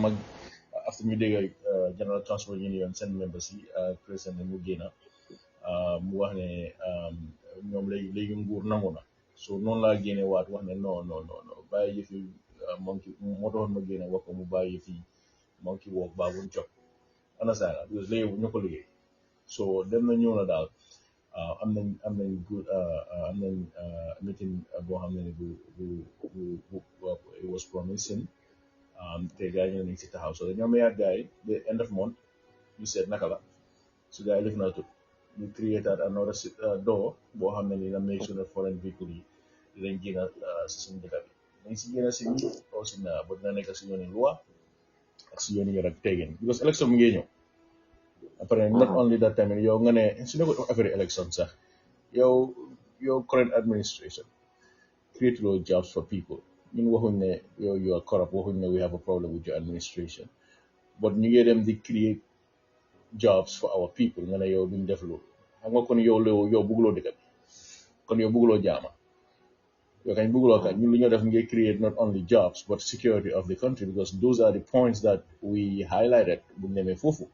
Speaker 1: ñu dégg General Transport Union seen members yi président mu génna mu wax ne ñoom léegi nguur nangu na so noonu laa génne waat wax ne non bàyyi yëf yi monkey moo taxoon ma génne wax ko mu bàyyi yëf yi monkey walk baabuñ cop understand because léegi ñu ko liggéey so dem na ñëw na daal am nañ good am nañ meeting boo xam ne bu it was promising te gars yi ñu nañ si taxaw so dañoo mayaat gars yi the end of month ñu seet naka la su gars yi lif na tut ñu created another door boo xam ne ni na make sure ne foreign vehicle yi dinañ génn si suñu dëkk bi dañ si génn si ñi aussi na ba dina nekk si yooni loi ak si yooni yor ak teggin because election mu ngi ñëw après not only that time yow nga ne su nekkul affaire election sax yow current administration create those jobs for people ñun waxuñ ne yow you are corrupt waxuñ ne we have a problem with your administration but ñu ngi dem di create jobs for our people nga ne yow duñ def loolu xam nga kon yow bugguloo dëkk bi kon yow bugguloo jaama yow kañ bugguloo kañ ñun lu ñoo def ngay create not only jobs but security of the country because those are the points that we highlighted bu demee foofu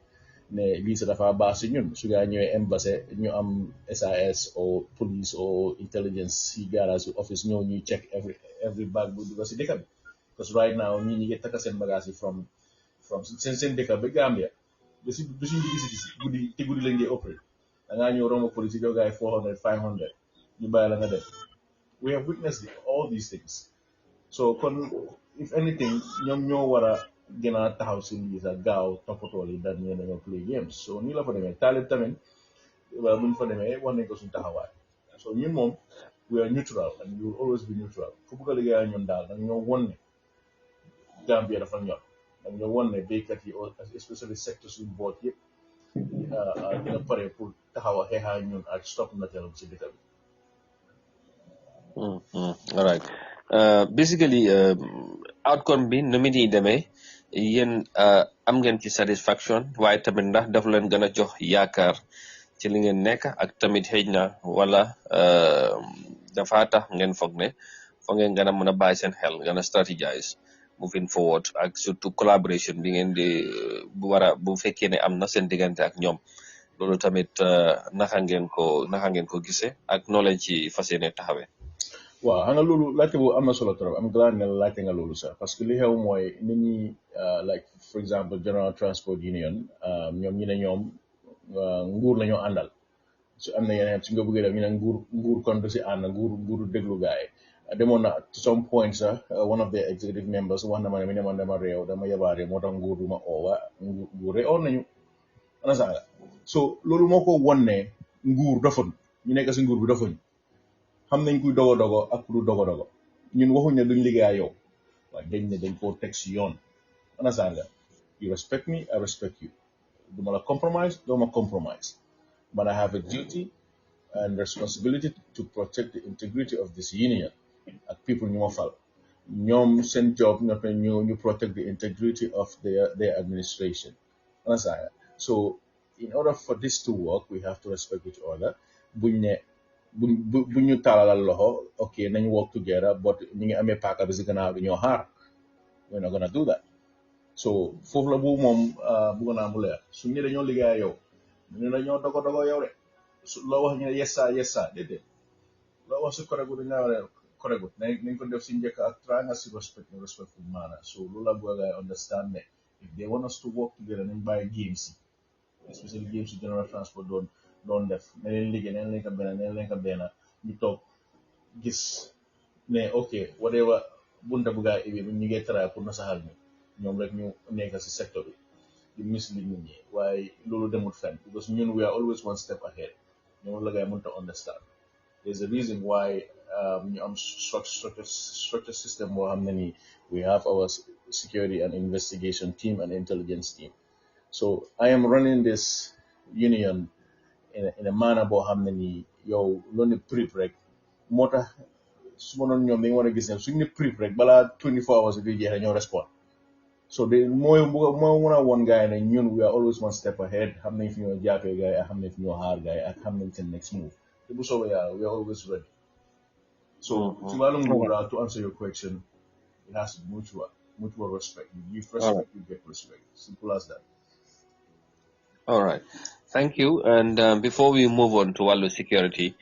Speaker 1: ne lii sa dafa baax si ñun su gaa ñëwee embassy ñu am SAS or police or intelligence si garage office ñëw ñuy check every bag bu dugg si dëkk bi because right now ñi ngi takka seen bagage yi from seen dëkk ba Gambia ba si guddi lañ dee opéré da ngaa ñëw romb police yi jox gaa yi 400 500 ñu bàyyi la nga dem we have witnessed all these things so kon if anything ñoom ñoo war a gën a taxaw si lii sax gaaw toppatoo yi daal ñu dañoo play games so nii la fa demee taalib tamit bu ñu fa demee wax nañ ko suñu taxawaay so ñun moom we are neutral and we will always be neutral fu bëgg a liggéey ñun daal dañ ñoo won ne Gambia dafa ñor dañ ñoo won ne béykat yi especially secteur suñu boot yëpp dina pare pour taxaw a xeexaa ñun ak stop natal si dëkk bi.
Speaker 3: All right basically outcome bi nu mu di demee yéen am ngeen ci satisfaction waaye tamit ndax daf leen gën a jox yaakaar ci li ngeen nekk ak tamit xëy na wala dafa tax ngeen foog ne foog ngeen gën a mën a bàyyi seen xel gën a strategize moving forward ak surtout collaboration bi ngeen di bu fekkee ne am na seen diggante ak ñoom loolu tamit naka ngeen ko gisee ak noo leen ci fas yéene taxawee.
Speaker 1: waaw xam nga loolu laajte bu am na solo trop am glad ne laajte nga loolu sax parce que li xew mooy nit ñi like for example General Transport Union ñoom ñu ne ñoom nguur la ñoo àndal su am na yeneen su nga bëggee def ñu ne nguur kon du si ànd nguur déglu gaay demoon na to some point sax one of the executive members wax na ma ne mi ne man dama réew dama yabaare moo tax nguur du ma oowa nguur réewoon nañu ana sanga so loolu moo ko won ne nguur dofuñ ñu nekk si nguur bi dofuñ xam nañ kuy dogo ak ku du dogo ñun waxuñ ne duñ liggéey yow waaye dañ ne dañ koo teg si yoon ana sanga you respect me I respect you duma la compromise duma compromise but I have a duty and responsibility to protect the integrity of this union ak people ñu ma fal ñoom seen job ñoo ñu protect the integrity of their administration ana sanga so in order for this to work we have to respect each other buñ ñu taalalal loxo ok nañ work together but ñu ngi amee paaka bi si gannaaw bi ñoo xaar we're not gonna do that so foofu la bu moom bëgg naa mu leer su ñu dañoo liggéey yow ñu ne ñoo dogo yow de su loo wax ñu ne yessa déedéet loo wax su koregut dañ laa war koregut nañ ko def si njëkk ak try nga si respectful manner so loolu la bëgg a understand ne if they want us to work together nañ bàyyi games yi especially games yi General Transport doon def ne leen liggéey ne leen ko benn ñu toog gis ne ok whatever bunta bu gaa ibi ñu ngi try pour na saxal ñoom rek ñu nekk si secteur bi di mislead nit ñi waaye loolu demul fenn because ñun we are always one step ahead ñoom la gaa mënut a understand there's a reason why ñu am structure system boo xam ne nii we have our security and investigation team and intelligence team so I am running this union in a manner boo xam ne nii yow loolu ne prip rek moo tax su ma noonu ñoom dañu war a gis ne suñu ne prip rek balaa 24 hours bi jeexee ñoo respond so de mooy mën a woon gars yi ne ñun we are always one step ahead xam nañ fi ñoo jàppee gars yi ak xam nañ fi ñoo xaar gars yi ak xam nañ seen next move te bu soobee yàlla we are always ready so ci wàllum nguur to answer your question It has mutual respect. You give
Speaker 3: All right.
Speaker 1: respect, you get respect. Simple as that.
Speaker 3: All right. Thank you. And before we move on to Wallo security,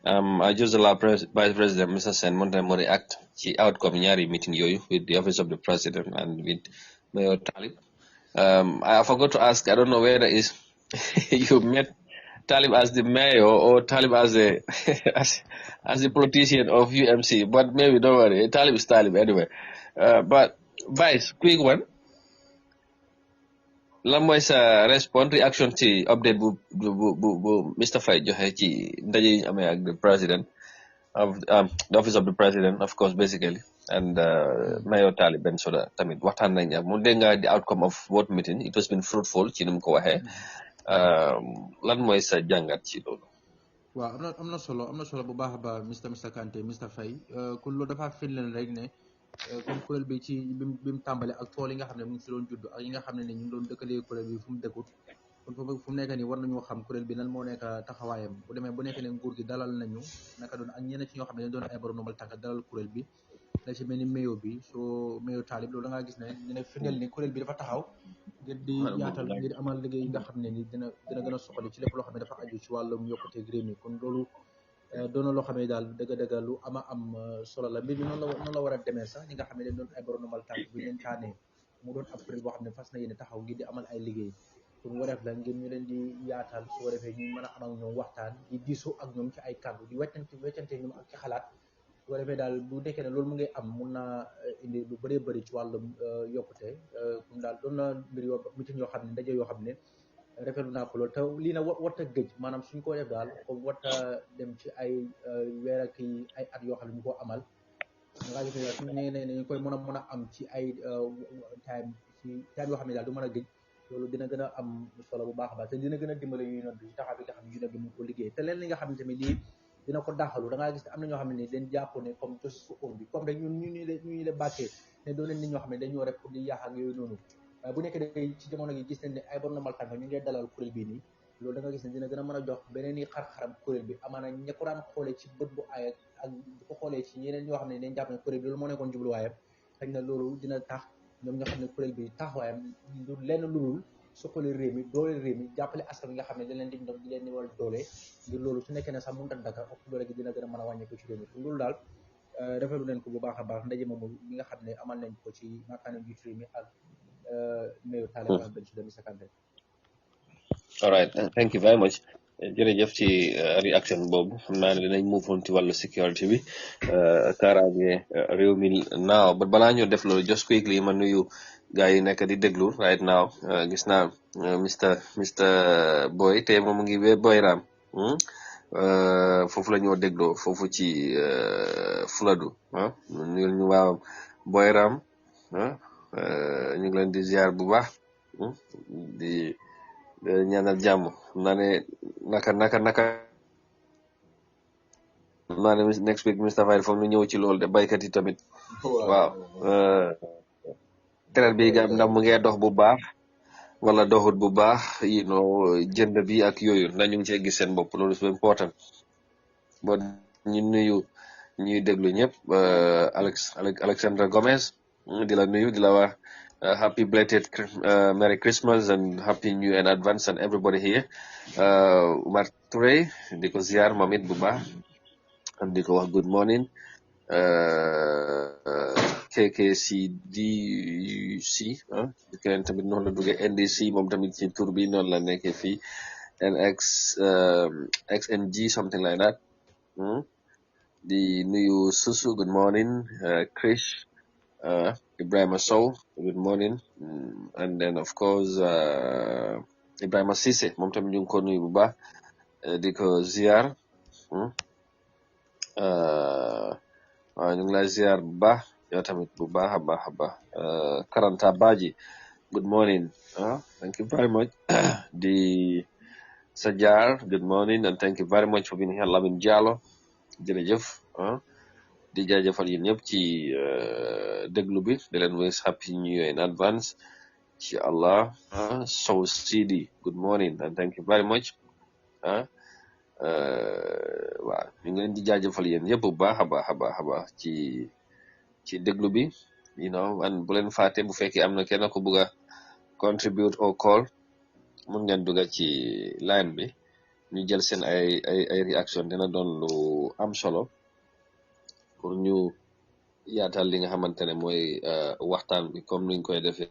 Speaker 3: I just allow Vice President Mr. Sen Montemo react to outcome nyari meeting yoyu with the Office of the President and with Mayor Talib. I forgot to ask, I don't know whether is you met Talib as the mayor or Talib as a as a politician of UMC, but maybe don't worry. Talib is Talib anyway. But Vice, quick one. Lan mooy sa response reaction ci update bu Mr. Faye joxe ci ndaje yi ñu amee ak the president of the office of the president of course basically and Mayor Talib Bensouda tamit waxtaan nañ ak mu dégg nga the outcome of both meeting it has been fruitful ci ni mu ko waxee lan mooy sa jàngat ci loolu.
Speaker 2: waaw am na solo bu baax a baax Mr Kanté Mr Faye kon loolu dafa firndeel rek ne comme kuréel bi ci bi mu tàmbale ak tool yi nga xam ne mu ngi si doon judd ak yi nga xam ne ñu ngi doon dëkkalee kuréel bi fu mu dëkkut kon fu mu nekk nii war nañoo xam kuréel bi nan moo nekk taxawaayam bu demee bu nekk ne nguur gi dalal nañu naka doon ak ñeneen ci ñoo xam ne dañ doon ay borom nombal tànk dalal kuréel bi la ci mel ni mayo bi soo mayo Talib loolu da ngaa gis ne dina firndeel ni kuréel bi dafa taxaw ngir di yaatal ngir amal liggéey yi nga xam ne ni dina gën a soxali ci lépp loo xam ne dafa aju ci wàllum yokkuteeg réew mi kon loolu doon na loo xam ne daal dëgg-dëgg lu am solo la mbir mi noonu la war a demee sax ñi nga xam ne dañ doon ay borom nombal tànk bu ñu leen tànnee mu doon ab kuréel boo xam ne fas na yéene taxaw ngir di amal ay liggéey pour wareef la ngir ñu leen di yaatal su ko defee ñu mën a am ak ñoom waxtaan di diisoo ak ñoom ci ay kàddu di weccante ñoom ak ci xalaat su ko defee daal bu nekkee ne loolu mu ngi am mun naa indi lu bëree bëri ci wàllum yokkute comme daal doon na mbir yoo meeting yoo xam ne ndaje yoo xam ne rafetlu naa ko loolu te lii na warta gëj maanaam suñ ko def daal comme warta dem ci ay weer ak ay at yoo xam ne ñu ko amal nga gis ne suñu nee ne ñu koy mën a am ci ay time yoo xam ne daal du mën a gëj loolu dina gën a am solo bu baax a baax te dina gën a dimbale yu noon bi ci taxaw bi nga xam ne yu bi mu ko liggéey te leen li nga xam ne tamit lii dina ko daxalu da ngaa gis ne am na ñoo xam ne ni dañ jàpp ne comme justice for all bi comme rek ñun ñu le bàkkee ne doon leen nit ñoo xam ne dañoo rek pour di yaax ak yooyu noonu waaye bu nekkee day ci jamono gi gis nañ ne ay bon normal tànk ñu ngi dalal kuréel bii nii loolu da nga gis ne dina gën a mën a jox beneen i xar-xaram kuréel bi amaana ña ko daan xoolee ci bët bu ay ak di ko xoolee ci yeneen ñoo xam ne dañ jàpp ne kuréel bi loolu moo nekkoon jubluwaayam xëy na loolu dina tax ñoom ñoo xam ne kuréel bi taxawaayam du lenn lulul suqali réew mi doole réew mi jàppale askan bi nga xam ne dañ leen di doon di leen di war doole ngir loolu su nekkee ne sax mënut a dakar ak doole gi dina gën a mën a wàññeeku ci réew mi loolu daal rafetlu nañ ko bu baax a baax ndaje moomu mi nga xam ne amal nañ ko ci maakaanam jiitu réew mi ak mayor Talib Bensouda Mr Kanté.
Speaker 3: All right, thank you very much. Jërëjëf ci reaction boobu xam naa ne dinañ move on ci wàllu security bi kaaraange réew mi naaw ba balaa ñoo def loolu just quickly ma nuyu gars yi nekk di déglu right now gis naa Mr Boy te moom mu ngi wee Boyram foofu la ñoo dégloo foofu ci Fuladu nuyul ñu waa Boyram ñu ngi leen di ziar bu baax di ñaanal jàmm naa ne naka naa ne next week Mr Faye foog ñu ñëw ci loolu de baykat yi tamit waaw traite bi ga ndax mu ngee dox bu baax wala doxut bu baax jënd bi ak yooyu ndax ñu ngi cee gis seen bopp loolu c'est important bon ñu nuyu ñuy déglu ñëpp Alexandra Gomez di la nuyu di la wax happy belated Merry Christmas and Happy New Year in advance and everybody here Umar Touré di ko ziar moom it bu baax and di ko wax good morning KKCDUC keneen tamit noonu la duggee NDC moom tamit ci tur bi noonu la nekkee fii NX XNG something like that di nuyu Susu good morning Krish Ibrahima Sow good morning and then of course Ibrahima Cissé moom tamit ñu ngi ko nuyu bu baax di ko ziar waaw ñu ngi lay ziar bu baax yow tamit bu baax a baax a baax Karanta Baji good morning thank you very much di Sajar good morning and thank you very much for being here Lamin Diallo jërëjëf di jaajëfal yéen ñëpp ci déglu bi di leen wish happy new year in advance ci Allah Sow Sidi good morning and thank you very much waaw ñu ngi leen di jaajëfal yéen ñëpp bu baax a baax ci déglu bi you know, and bu leen fàtte bu fekkee am na kenn ku bëgg a contribute or call mun ngeen dugga ci line bi ñu jël seen ay réaction dina doon lu am solo pour ñu yaatal li nga xamante ne mooy waxtaan bi comme nuñ koy defee.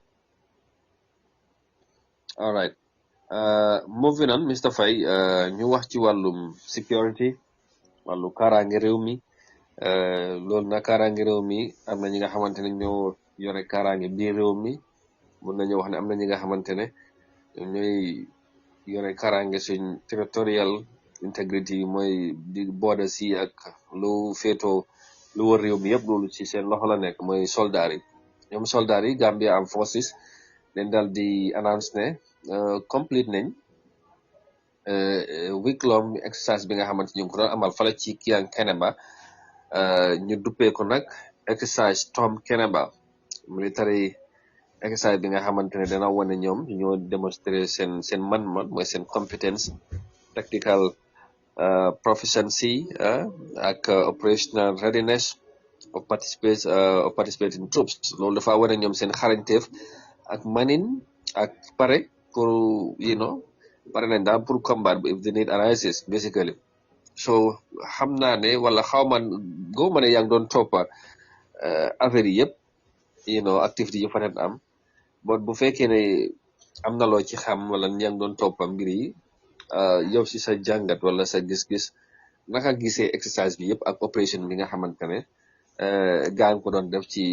Speaker 3: All right, moving on, Mr. Faye, ñu wax ci wàllum security, wàllu kaaraange réew mi. Loolu na kaaraange réew mi am na ñi nga xamante ne ñoo yore kaaraange biir réew mi, mun nañu wax ne am na ñi nga xamante ne ñooy yore kaaraange suñ territorial integrity mooy di borders yi ak lu féetoo lu wër réew mi yëpp loolu ci seen loxo la nekk mooy soldaar yi. ñoom soldaar yi Gambia Armed Forces leen dal di announce ne complete nañ week long exercise bi nga xamante ñu ngi ko doon amal fala ci Kiang Keneba, ñu duppee ko nag exercise Tom Keneba military exercise bi nga xamante ne dana wane ñoom ñoo démontrer seen man-man mooy seen competence, tactical proficiency ak operational readiness of participating troops. Loolu dafa wane ñoom seen xarañteef ak manin ak pare pour pare nañ daal pour combat if the need arises basically. So xam naa ne wala xaw ma goo ma ne yaa ngi doon toppa affaire yi yëpp activité yu fa am bon bu fekkee ne am na loo ci xam wala yaa ngi doon toppa mbir yi yow si sa jàngat wala sa gis-gis naka gisee exercise bi yëpp ak opération bi nga xamante ne gaa ngi ko doon def ci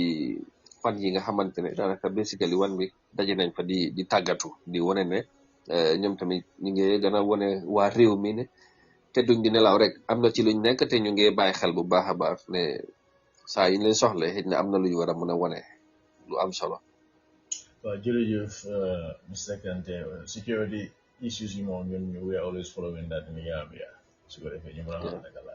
Speaker 3: fan yi nga xamante ne daanaka basically wan bi daje nañ fa di tàggatu di wane ne ñoom tamit ñu ngi gën a wane waa réew mi ne te duñ di nelaw rek am na ci luñ nekk te ñu ngi bàyyi xel bu baax a baax ne saa yi ñu leen soxla xëy na am na lu ñu war a mën a wane lu am solo.
Speaker 1: Well, jërëjëf Mr. Kante, security issues yi moom ñun we are always following that in the Gambia su ko defee ñu mën a xam naka la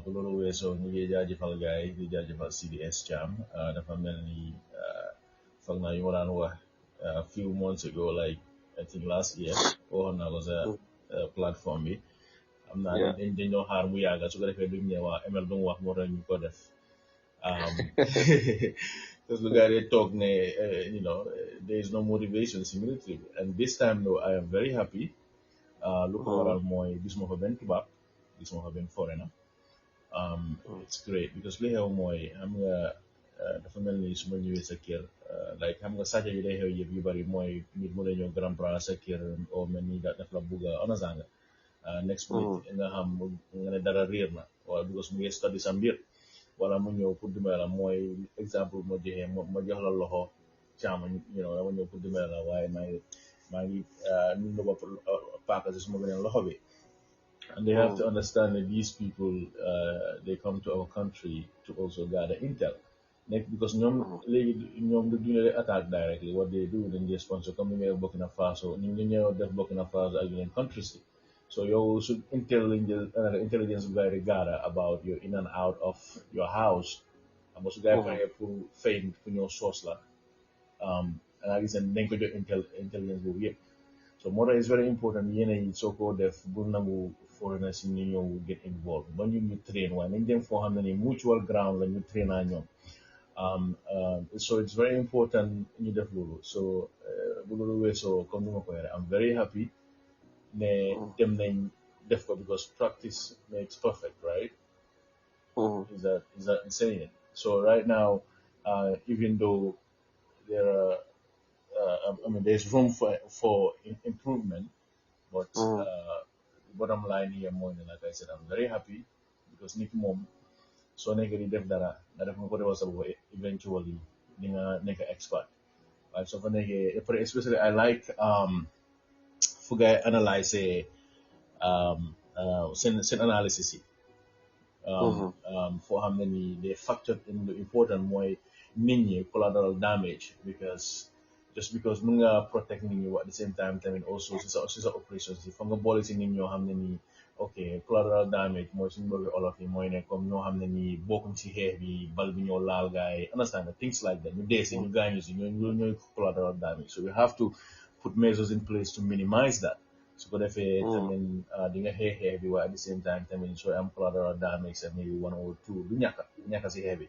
Speaker 1: bu loolu weesoo ñu ngi jaajëfal gars yi di jaajëfal CDS Cham dafa mel ni foog naa yu ma daan wax few months ago like I think last year waxoon naa ko sa platform bi am naa dañ doon xaar mu yàgga su ko defee duñ ne waa ML du mu wax moo tax ñu ko def because the guy they talk there is no motivation in military, and this time though I am very happy. Look overall mooy gisuma fa benn tubaab gisuma fa benn foreigner. It's great because li xew mooy xam nga dafa mel ni su ma ñëwee sa kër like xam nga sàcc yi day xew yëpp yu bari mooy nit mu lay ñëw grand place sa kër o mel ni daf la bugg a onasanga next week nga xam nga ne dara réer na wala because mu ngi study sa mbir wala mu ñëw pour dimbale la mooy exemple ma joxee ma jox la loxo caama dama ñëw pour dimbale la waaye maa ngi nu nga bopp paaka si suma beneen loxo bi. And they have to understand that these people they come to our country to also gather intel because ñoom du ñu attack directly. What they do dañ dee sponsor comme ni ngay Burkina Faso ñu ngi ñëw def Burkina Faso ak yeneen countries yi. So you should intelligence guy gather about your in and out of your house. I'm also guy for fame for your source la. And I guess then go intelligence will be. So more is very important. So called the bunangu foreigners in will get involved. When you train one in them for how many mutual ground when you train on you. So it's very important in the flu. So I'm very happy. Them name difficult because practice makes perfect, right? Is that insane? So right now, even though there are, there's room for improvement, but bottom line here more than like I said, I'm very happy because Nick Mom, so negative def dara, that if nobody was eventually being a expert. Right? So for especially I like for guy analyze send analysis for how many they factored in the important way mini collateral damage just because munga protect nini at the same time and also sisa operations if nga ball ci nit ñoo xam ne ni okay collateral damage mooy suñu bëgg olof yi mooy ne comme ñoo xam ne ni bokkuñ ci xeex bi bal bi ñoo laal gaay understand things like that ñu dee si ñu gaañu si ñooy collateral damage so we have to put measures in place to minimize that su ko defee tamit di nga xeex bi waaye at the same time tamit so am collateral damage maybe 1 or 2 du ñàkk si xeex bi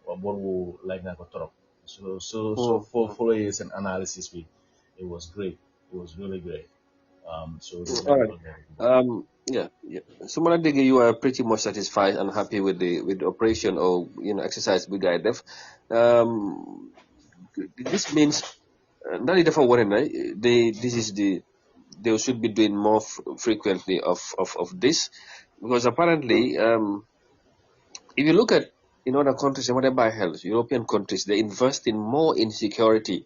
Speaker 1: wa boobu like naa ko trop. So for followers and analysis it was great. It was really great. So
Speaker 3: All right. Yeah. So when I think you are pretty much satisfied and happy with the operation or exercise we guide def. This means not different worry, right? They should be doing more frequently of this, because apparently if you look at in other countries and whatever health, European countries, they invest in more in security,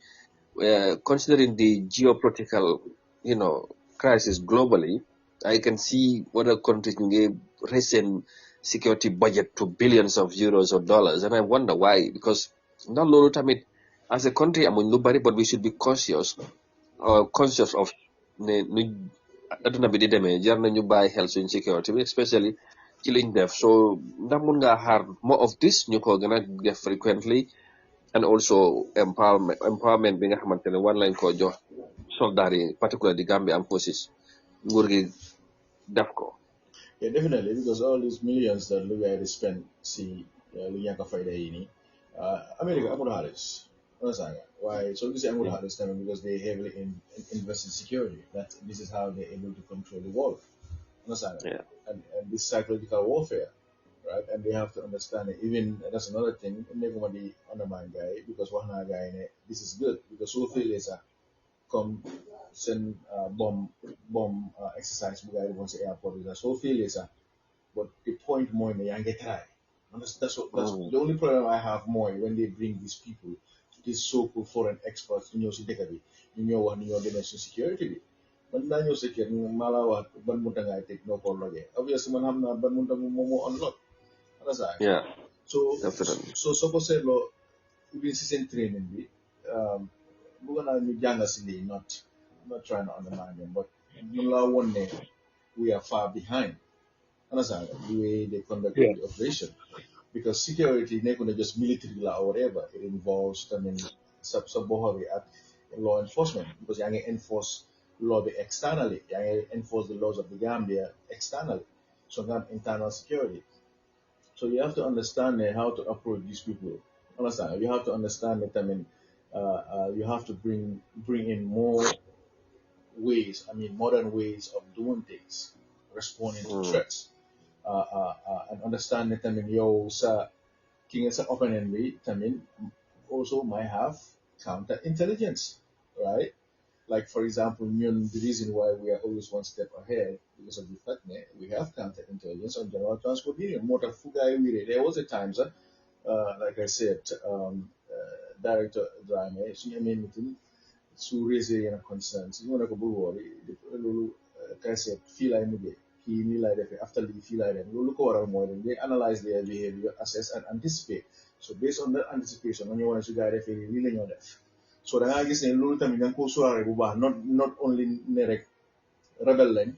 Speaker 3: considering the geopolitical, crisis globally. I can see other countries gave recent security budget to billions of euros or dollars, and I wonder why. Because not a lot, I mean, as a country, I mean, nobody, but we should be conscious of ne aduna bi di demee jar nañu bàyyi xel suñ security bi, especially ci liñ def. So ndax mun ngaa xaar more of this ñu ko gën a def frequently, and also empowerment bi nga xamante ne war lañ ko jox soldat yi, particularly the Gambian forces, nguur gi def ko.
Speaker 1: Yeah, definitely, because all these millions that Lugard spent, see, Liyanka Faida Yini, America, Amul Harris. Understand? Why? So this is Amul Harris coming because they heavily invest in security. This is how they're able to control the world. Understand?
Speaker 3: Yeah.
Speaker 1: And this psychological warfare, right? And they have to understand it. Even that's another thing. Never want the undermine guy because one guy, this is good because so feel is come send bomb exercise bu guy wants the airport is so feel is but the point more in the young try. And that's the only problem I have more when they bring these people, these so-called foreign experts to know security, one your national security. But now you security malawa ban muta ngay take no call logge. Obviously man hamna ban muta mo unlock. Understand?
Speaker 3: Yeah.
Speaker 1: So
Speaker 3: Definitely.
Speaker 1: so suppose lo even season training bi we're gonna young us not trying to undermine them, but one day we are far behind. Understand the way they conduct the operation. Because security not gonna just military law or whatever. It involves sub law enforcement because you can enforce law externally, you can enforce the laws of the Gambia externally. So not internal security. So you have to understand how to approach these people. Understand? You have to understand that you have to bring in more ways. Modern ways of doing things, responding to threats, and understand that king is open and way. Also might have counterintelligence, right? Like for example, the reason why we are always one step ahead because of the fact that we have counterintelligence on general transport union. There was a time, sir, like I said, Director Drame, she meeting to raise a concerns. You want to go worry, like I said, feel like me, he me like after the feel like them. Look around more than they analyze their behavior, assess and anticipate. So based on that anticipation, when you want to guide if you really know that. So da nga gis ne loolu tamit nga ko sóoraale bu baax not only ne rek rebel lañ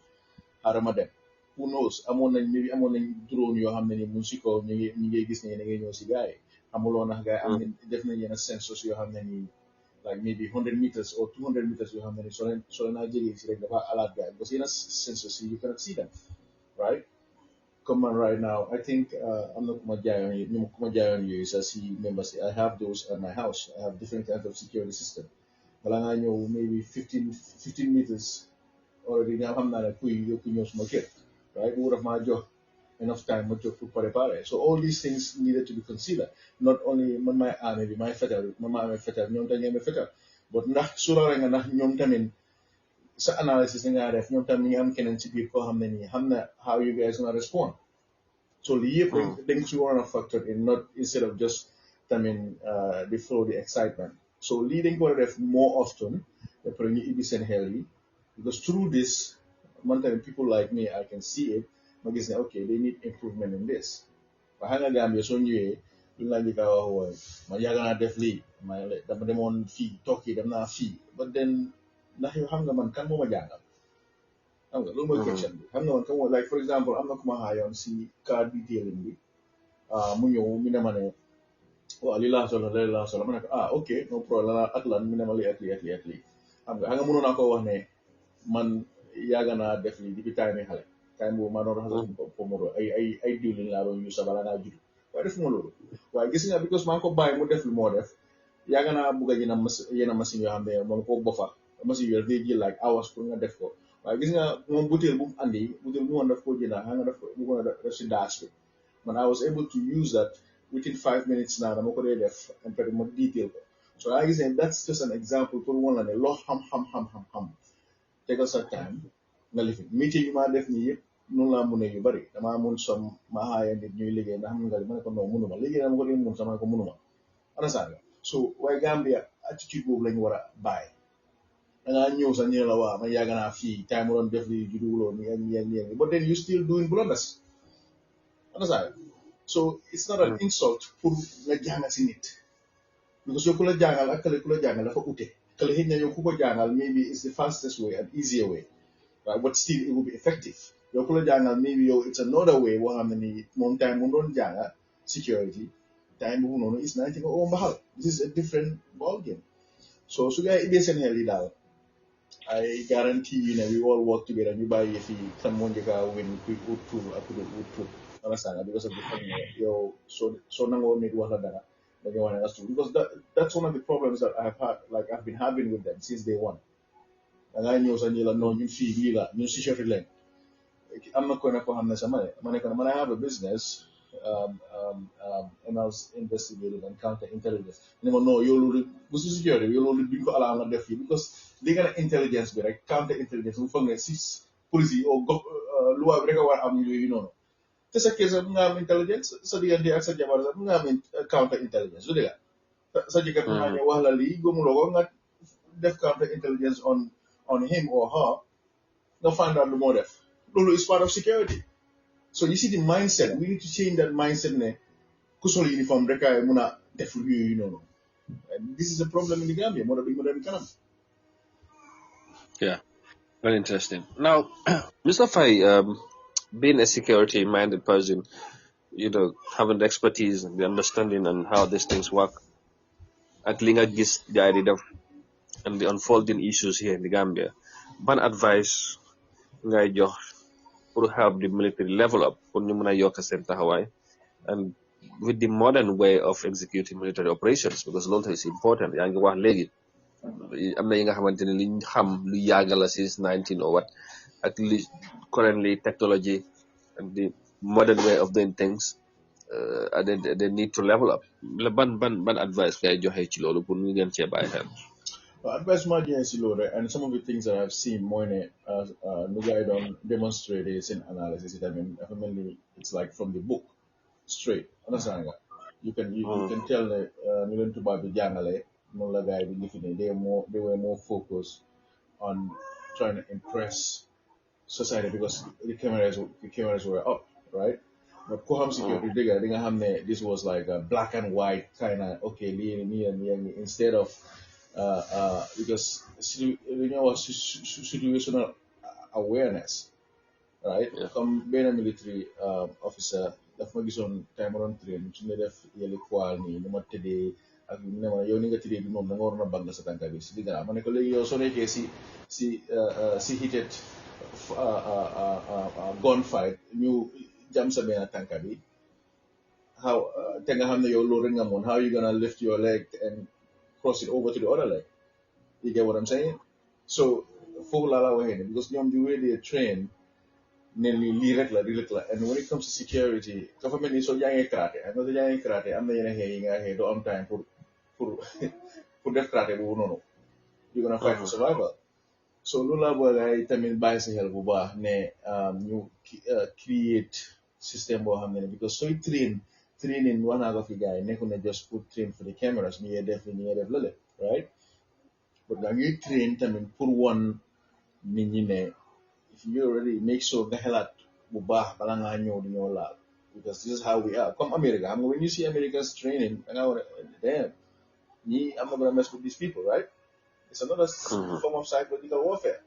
Speaker 1: xarama dem who knows amoon nañ drone yoo xam ne ni mun si kaw ñu ngi gis ne da ngay ñëw si gars yi amuloo nax gars yi am nañ def nañ yenn sensors yoo xam ne ni like maybe 100 meters or 200 meters yoo xam ne ni soo leen naa jege si rek dafa alert gars yi because yenn sensors you cannot see them, right? Come on right now. I think I'm not Kumajayan use as he members. I have those at my house. I have different kinds of security system. But I know maybe 15 meters already now I'm not a market. Right? Would have my job enough time to prepare. So all these things needed to be considered. Not only my army, my federal, but not sura nga na ñom tamen sa analysis nga def ñom tam ñi am keneen ci biir koo xam ne nii xam na how you guys gonna respond. So the things you want to factor in, not instead of just the excitement. So leading to ref more often, the premier ibis and heli, because through this, people like me, I can see it. Okay, they need improvement in this. Bahanga Gambia so new, you like the guy my yagana definitely my them on fee, talkie them na fee, but then na hanga man kan mo majanga. I'm going to question. I'm not like for example, I'm not going to hire on see car detailing bi. Munyo minamane. Oh, alila solo. Okay, no problem. Atlan minamali atli. Hanga muno na ko wane man yaga na definitely di time hale. Time mo manor hasan ko pomoro. Ay dealing la ro yu sabala na judu. waaye def ma loolu waaye gis nga because maa ngi ko bàyyi mu def lu moo def yàgg naa bugg a yenn machine yoo xam ne moom ko bofa machine yooyu day jël like hours pour nga def ko waaye gis nga moom butéel bu mu andi butéel bu mu woon daf koo jëndaa xam nga daf mu ko def si daas bi man I was able to use that within 5 minutes now dama ko dee def en fait ma detail ko so I gis ne that's just an example pour wan la ne loo xam tegal sa time nga lifin meeting yi maa def nii yëpp noonu laa mun a yu bari damaa mun som ma xaaya nit ñuy liggéey ndax xam nga ma ne ko non munuma liggéey dama ko dee mun sama ne ko munuma understand nga so waaye Gambia attitude boobu lañu war a bàyyi dangaa ñëw sax ñu la waa man yàgg naa fii time mu doon def li juduwuloo ni ak but then you still doing blunders understand nga so it's not an insult pour nga jàng si nit because yow ku la jàngal ak kële ku la jàngal dafa ute kële xëy na yow ku ko jàngal maybe it's the fastest way and easier way right but still it will be effective yow ku la jàngal maybe yow it's another way boo xam ne ni moom time mu doon jànga security time boobu noonu is na nga oo mbaxal this is a different ball game so su gaa yi ibbee seen xel yi daal I guarantee you ne we all work together ñu bàyyi fi kan moo njëkk a win kuy ut tur ak ku dul ut tur understand nga because of the fact ne yow soo nangoo nit wax la dara dañoo wax ne that's true because that's one of the problems that I've been having with them since day one da ngaa ñëw sax ñu la non ñun fii lii la ñun security lañ am na ko ne koo xam ne sax ma ne ko man I have a business and I was investigating and counter intelligence ne ma non yow loolu bu si security yow loolu duñ ko alaa nga def fii because li nga ne intelligence bi rek counter intelligence mu foog ne si police yi loi bi rek a war a am yooyu noonu te sa kër sax mu nga am intelligence sa diggante ak sa jabar sax mu nga am counter intelligence su dëgga sa jëkkër mu nga ñëw wax la lii gëmuloo ko nga def counter intelligence on him or her nga find out lu moo def loolu is part of security so you see the mindset we need to change that mindset ne ku sol uniform rek ay mun a def yooyu noonu this is a problem in the Gambia moo tax duñ ko dem kanam.
Speaker 3: Yeah, very interesting. Now, Mr. Fai, being a security-minded person, having the expertise and the understanding on how these things work, at Linga Gis the idea of and the unfolding issues here in the Gambia, ban advice ngay jox pour help the military level up pour ñu mëna yokk seen taxawaay and with the modern way of executing military operations because loolu is important yaa ngi wax léegi am na yi nga xamante ne liñ xam lu yàgg la since 19 or what ak li currently technology and the modern way of doing things they need to level up ban advice ngay joxe ci loolu pour ñu ngeen cee bàyyi xel.
Speaker 1: Advice margins and some of the things that I've seen more Nugai don't demonstrate is in analysis. I mean, mainly it's like from the book straight. Understand that? You can tell that Nulen to Babi Jangale, Mula guy they were more focused on trying to impress society because the cameras were up, right? But Koham security this was like a black and white kind of okay, instead of because situational awareness, right?
Speaker 3: Yeah.
Speaker 1: Comme being a military officer, daf ma gisoon time on train su ne def yële poil nii ni ma tëddee ak ne ma yow ni nga tëddee bi moom da nga waroon a bang sa tànka bi si digga ma ne ko léegi yow soo nekkee si heated gunfight ñu jam sa benn tànka bi how te nga xam ne yow loolu rek nga moon how you gonna lift your leg and cross it over to the other leg. You get what I'm saying? So, for la because the way they train, nearly regular. And when it comes to security, government is so young karate. I'm not young karate. I'm not young do on time for death karate. No. You're gonna fight for survival. So, lula boy, I mean, buy some help ne you create system because so you training one out of the guy, ne couldn't just put train for the cameras, near def, right? But when you train, I mean, put one, if you already make sure the hell at bubah balanganyo in your lab, because this is how we are. Come America, I mean, when you see Americans training, damn, I'm not gonna mess with these people, right? It's another form of psychological warfare.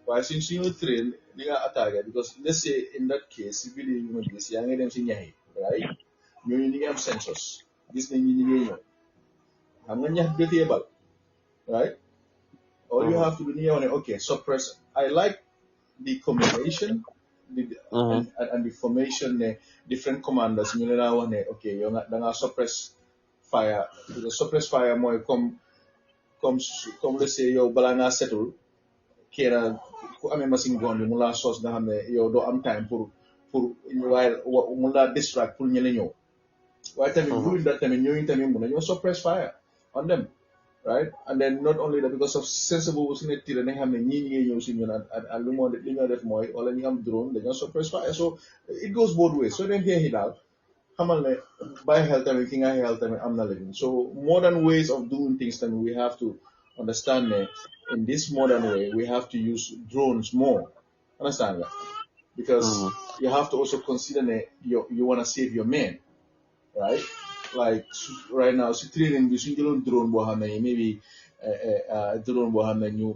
Speaker 1: But since you train, they are attacked because let's say in that case, if you this young them sing right? You need to have sensors. This thing you need to I'm gonna be able, right? All you have to do now, okay, suppress. I like the combination and the formation ne different commanders ñu leen a wax ne ok yow nga da ngaa suppress fire because suppress fire mooy comme let's say yow balaa ngaa setul kenn ku amee machine gun bi mu laa sos nga xam ne yow doo am time pour waaye mu laa distract pour ñeneen ñëw waaye tamit during that tamit ñooñu tamit mun nañoo suppress fire on them right and then not only that because of sensible su ne tira nañ xam ne ñii ñi ñëw si ñun ak lu moo li ñoo def mooy wala ñu am drone dañoo suppress fire so it goes both ways so dem xeexi daal xamal ne bàyyi xel tamit ki nga xel tamit am na leen so modern ways of doing things tamit we have to understand ne in this modern way we have to use drones more understand that because you have to also consider that you want to save your men right like right now si training bi suñ jëloon drone boo xam ne maybe drone boo xam ne ñu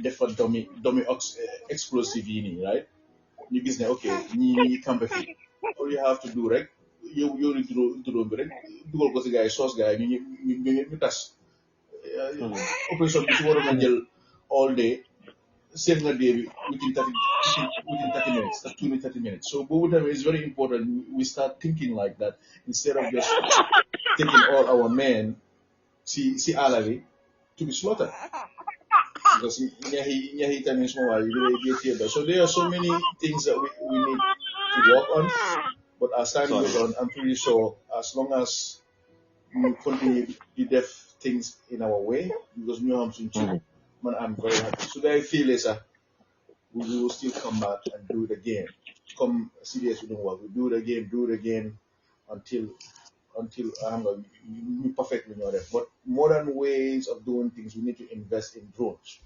Speaker 1: defa domi explosive yi nii right ñu gis ne ok ñi campé fii all you have to do rek yow ni drone bi rek dugal ko si gars yi soos gars yi ñu tas opération bi si waroon a jël all day save nga day bi within 30 minutes that's 30 minutes so boobu tamit is very important we start thinking like that instead of just taking all our men si àll bi to be slaughtered because ñaxi tamit suma waa yi get so there are so many things that we need to work on but as time goes on I'm pretty sure as long as we continue to do things in our way because ñu xam suñ ci man I'm very happy so I feel is we will still come back and do it again come serious with work we do it again until we perfectly know that but modern ways of doing things we need to invest in drones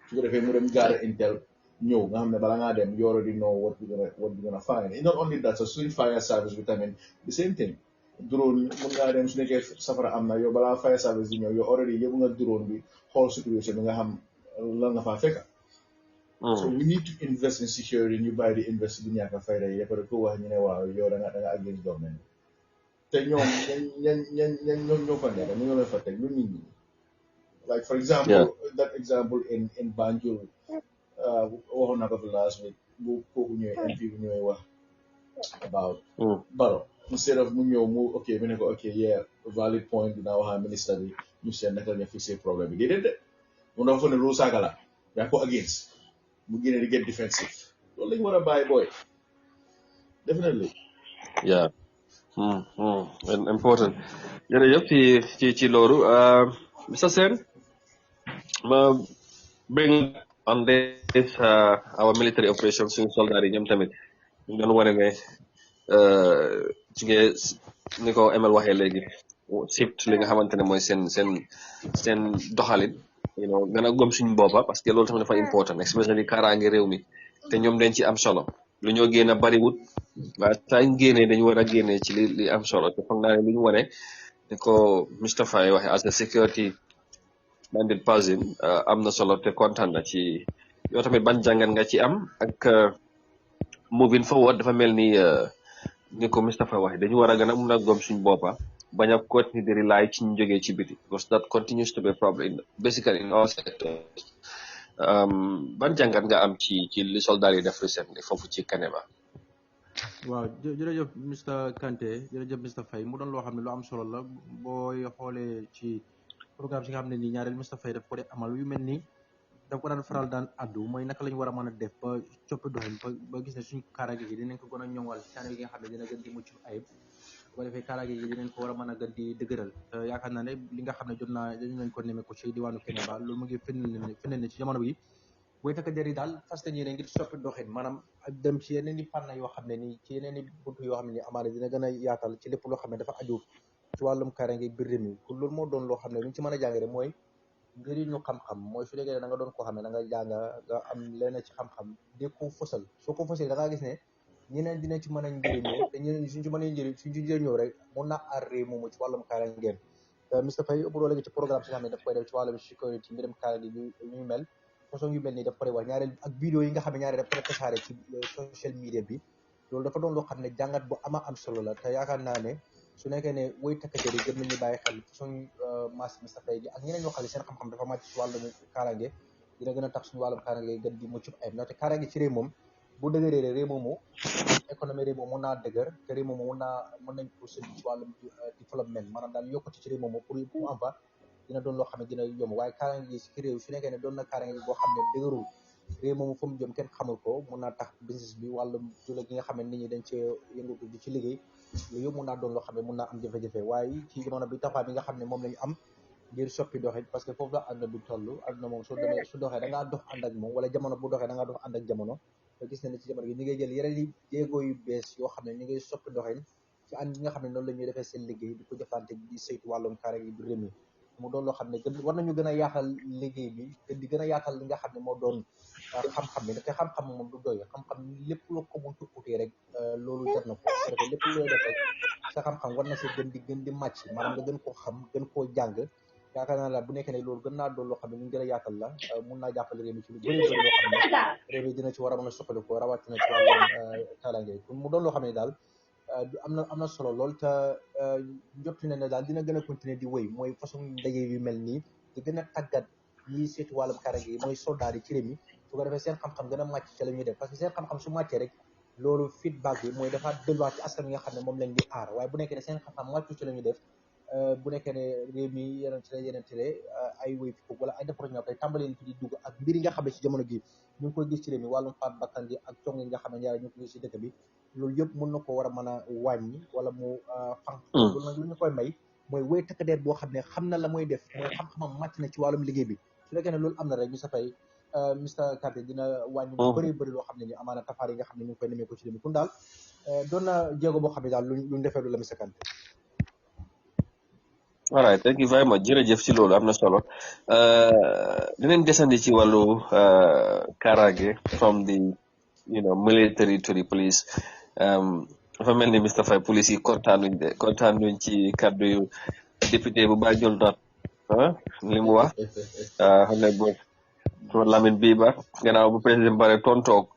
Speaker 1: su ko defee mu dem gaara intel ñëw nga xam ne bala ngaa dem you already know what we're gonna find and not only that so suñ fire service bi tamit the same thing drone mun ngaa dem su nekkee safara am na yow balaa fire service bi ñëw yow already yëpp nga drone bi xool situation bi nga xam lan nga faa fekka so we need to invest in security ñu bàyyi di invest bu ñàkk a fayda yi après ko wax ñu ne waaw yow da nga against government te ñoom ñoo fa nekk ñoo leen fa teg lu nit ñi like for example that example in Banjul waxoon naa ko fi last week bu kooku ñëwee MP bi ñëwee wax about Barrow instead of mu ñëw mu ok mu ne ko ok yeah valid point dinaa waxaa ministre bi ñu seen naka la ñu fixé problème bi déedéet de mu dafa fa ne loolu saaga la yaa ko against mu génne di get defensive loolu lañu war a bàyyi booy definitely
Speaker 3: important jërëjëf ci loolu Mr. Sen ma bring on this our military operations suñu soldat yi ñoom tamit ñu doon wane ne ci ni ko Emel waxee léegi sipt li nga xamante ne mooy seen doxalin gën a gëm suñu boppa parce que loolu tamit dafa important especially kaaraange réew mi te ñoom dañ ci am solo lu ñoo génn bariwut waaye saa ñu génnee dañu war a génnee ci li am solo te foog naa ne lu ñu wane ni ko Mr. Faye waxee as a security minded person am na solo te kontaan na ci yow tamit ban jàngat nga ci am ak moving forward dafa mel ni ko Mr. Faye waxee dañu war a gën a mun a gëm suñu boppa bañ a continuer di rely ci ñu jógee ci biti because that continues to be a problem basically in all sectors ban jàngat nga am ci li soldat yi def recently foofu ci Kaneba.
Speaker 2: waaw jërëjëf Mr. Kanté jërëjëf Mr. Faye mu doon loo xam ne lu am solo la booy xoolee ci programme si nga xam ne nii ñaareel Mr. Faye daf ko dee amal yu mel nii daf ko daan faral daan addu mooy naka la ñu war a mën a def ba coppi doxin ba gis ne suñu kaaraange gi dinañ ko gën a ñoŋal ci année yi nga xam ne dina gën di mucc ayib bu ko defee kaaraange gi dinañ ko war a mën a gën di dëgëral yaakaar naa ne li nga xam ne jot nañ ko neme ko ci diwaanu Kaneba loolu mu ngi firndeel ne ci jamono bi booy takk der yi daal fas yéene ngir soppi doxin maanaam dem ci yeneen i fànn yoo xam ne nii ci yeneen i buntu yoo xam ne nii amaana dina gën a yaatal ci lépp loo xam ne dafa aju ci wàllum kaaraange biir réew mi pour loolu moo doon loo xam ne lu ñu ci mën a jàng rek mooy njëriñu xam-xam mooy su fekkee da nga doon koo xam ne da nga jàng nga am leneen ci xam-xam di ko fësal soo ko fësal da ngaa gis ne ñeneen dina ci mën a njëriñoo te ñeneen suñ ci mën a njëriñ suñ ci njëriñoo rek mun naa aar réew moomu ci wàllum kaaraange Mr. Faye ëpp léegi ci programme si nga xam ne daf koy def ci wàllum sécurité mbirum kaaraange ñu mel façon yu mel nii daf ko wax ñaareel ak vidéo yi nga xam ne ñaareel daf ko tasaare ci social media bi loolu dafa doon loo xam ne jàngat bu ama am solo la te yaakaar naa ne su nekkee ne woy takkateer yi gën nañu bàyyi xel façon mas Mr. Faye gi ak ñeneen ñoo xam ne seen xam-xam dafa màcc ci wàllum kaaraange dina gën a tax suñu wàllum kaaraange gën di mucc ayib ndaxte kaaraange ci réew moom bu dëgëree réew moomu économie réew moomu mun naa dëgër te réew moomu mën nañ ko séntu ci wàllum développement maanaam daal yokkute ci réew moomu pour mu am fa dina doon loo xam ne dina yomb waaye kaaraange gi ci réew su nekkee ne doon na kaaraange boo xam ne dëgërul réew moomu fu mu jëm kenn xamul ko mun naa tax business bi wàllum jula gi nga xam ne nit ñi dañ cee yëngatu di ci liggéey lu yëpp mun naa doon loo xam ne mun naa am jafe-jafe waaye ci jamono bi taxawaay bi nga xam ne moom lañu am ngir soppi doxit parce que foofu la àdduna bi toll àdduna moom su doxee da ngaa dox ànd ak moom wala jamono bu doxee da ngaa dox ànd ak jamono te gis na ne ci jamono gi ñi ngay jël yeneen yi jéego yu bees yoo xam ne ñi ngay soppi doxin ci ànd yi nga xam ne noonu la ñuy defee seen liggéey di ko jëflante di saytu wàllum kaare gi du réew mi mu doon loo xam ne war nañu gën a yaatal liggéey bi te di gën a yaatal li nga xam ne moo doon xam-xam bi te xam-xam moom du doy xam-xam lépp loo ko muntu utee rek loolu jar na ko su defee lépp looy def rek sa xam-xam war na si gën di màcc maanaam nga gën koo xam gën koo jàng yaakaar naa la bu nekkee ne loolu gën naa doon loo xam ne ñu gën a yaatal la mun naa jàppale réew mi ci lu bëri bëri loo xam ne réew mi dina ci war a mën a soppali ko rawatina ci wàllum kaaraange mu doon loo xam ne daal am na solo lool te njort ne ne daal dina gën a continuer di wéy mooy façon ndaje yu mel nii di gën a tàggat ñi seetu wàllum kaaraange yi mooy soldat yi ci réew mi su ko defee seen xam-xam gën a màcc ci la ñuy def parce que seen xam-xam su màccee rek loolu feedback bi mooy dafa delluwaat ci askan wi nga xam ne moom lañ di aar waaye bu nekkee ne seen xam-xam màccu ci la ñuy def bu nekkee ne réew mi yeneen télé ay wéy fi wala ay defar ñoo koy tàmbaleen fi di dugg ak mbir yi nga xam ne ci jamono gi ñu ngi koy gis ci réew mi wàllum faat bakkan gi ak cong yi nga xam ne ñaar ñu ngi koy gis ci dëkk bi loolu yëpp mën na ko war a mën a wàññi wala mu fanq loolu nag lu ñu koy may mooy wéy takk deer boo xam ne xam na la mooy def mooy xam-xamam màcc na ci wàllum liggéey bi su fekkee ne loolu am na rek Mr Faye Mr Kante dina wàññi lu bëri bëri loo xam ne ni amaana tafaar yi nga xam ne ñu ngi koy nemee ko ci réew mi kun daal doon na jéego boo xam ne daal luñ defee lu la Mr Kante
Speaker 3: all right thank you very much jërëjëf ci loolu am na solo dinañ desandi ci wàllu kaaraange from the military to the police dafa mel ni Mr Faye police yi kontaanuñ ci kàddu yu député bu Banjul North li mu wax xam ne bo Lamin Biba gannaaw bu président Barrow tontoog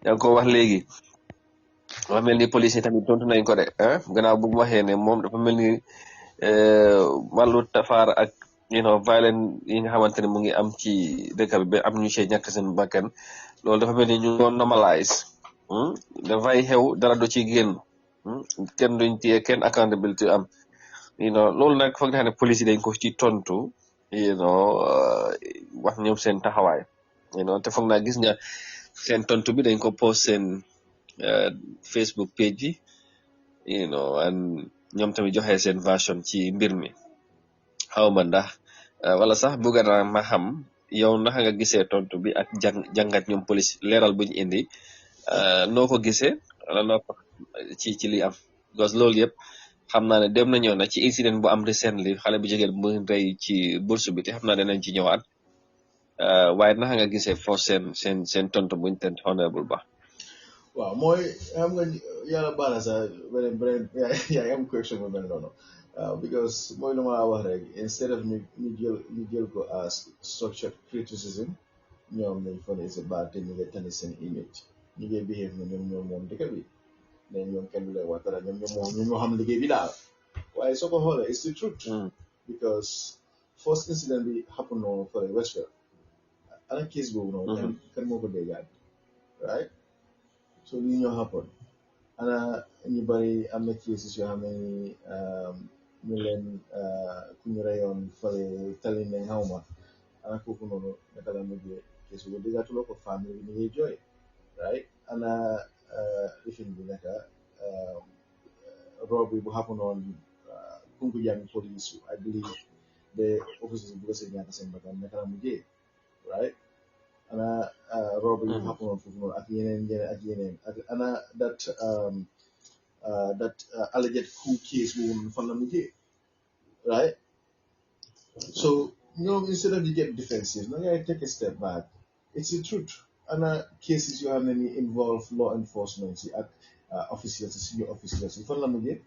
Speaker 3: yaa ngi ko wax léegi dafa mel ni police yi tamit tontu nañ ko de gannaaw bu mu waxee ne moom dafa mel ni wàllu tafaar ak violence yi nga xamante ne mu ngi am ci dëkk bi ba am ñu see ñàkk seen bakkan loolu dafa mel ni ñu doon normalise dafay xew dara do ci génn kenn duñ téye kenn accountability am loolu nag foog naa ne police yi dañ ko ci tontu wax ñoom seen taxawaay te foog naa gis nga seen tontu bi dañ ko post seen Facebook page bi and ñoom tamit joxe seen version ci mbir mi xaw ma ndax wala sax bëgg naa ma xam yow naka nga gisee tontu bi ak jàngat ñoom police leeral buñ indi noo ko gisee wala noo ko ci li am because loolu yëpp xam naa ne dem na ñëw na ci incident bu am recently xale bu jigéen bu rey ci bourse bi te xam naa dinañ ci ñëwaat waaye naka nga gisee foofu seen tontu buñ tent honorable ba
Speaker 1: waaw mooy xam nga yàlla baal na sax beneen yaa am question bu mel noonu because mooy lu ma wax rek instead of ñu jël ko as structured criticism ñoom nañ fa ne c'est bad te ñu ngi tani seen image ñu ngi behave na ñoom moom dëkk bi ne ñoom kenn du leen wax dara ñoom ñoo xam liggéey bi daal waaye soo ko xoolee it's the truth because first incident bi happen noonu for Westfield ana case boobu noonu kan moo ko déggaat right so lii ñoo happen ana ñu bari am na cases yoo xam ne ñu leen ku ñu reyoon fale tali ne xawma ana kooku noonu naka la mujjee case boobu déggaatuloo ko famille bi ñu ngi jooy right ana lifin bi naka robbery bu happen on Kunkujang police I believe the officers bu ko seen ñaata seen bakkan naka la mujjee right ana robbery bu happen on foofu noonu ak yeneen ak ana that alleged coup case boobu fan la mujjee right so ñoom instead of you get defensive na ngay take a step back it's the truth ana cases yoo xam ne ni involve law enforcement yi ak officials senior officials yi fan la mujjee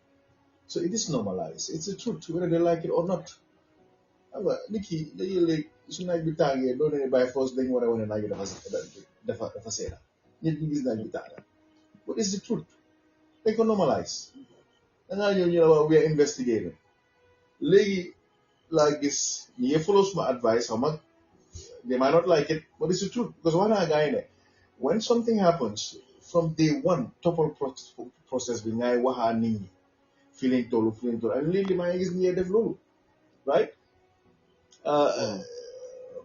Speaker 1: so it is normalized it's the truth whether they like it or not xam nga nit ki dañuy léegi su naaj bi tàngee doo ne by force dañu war a wane naaj bi dafa seeda nit ñi gis naaj bi tànga but it's the truth dañ ko normalize dangaa ñëw ñu ne waaw we are investigating léegi laa gis ñi ngi follow suma advice xam nga they might not like it but it's the truth because wax naa gars yi ne when something happens from day one toppal process bi ngay waxaa nit ñi fii lañ toll and léegi maa ngi gis ñi def loolu right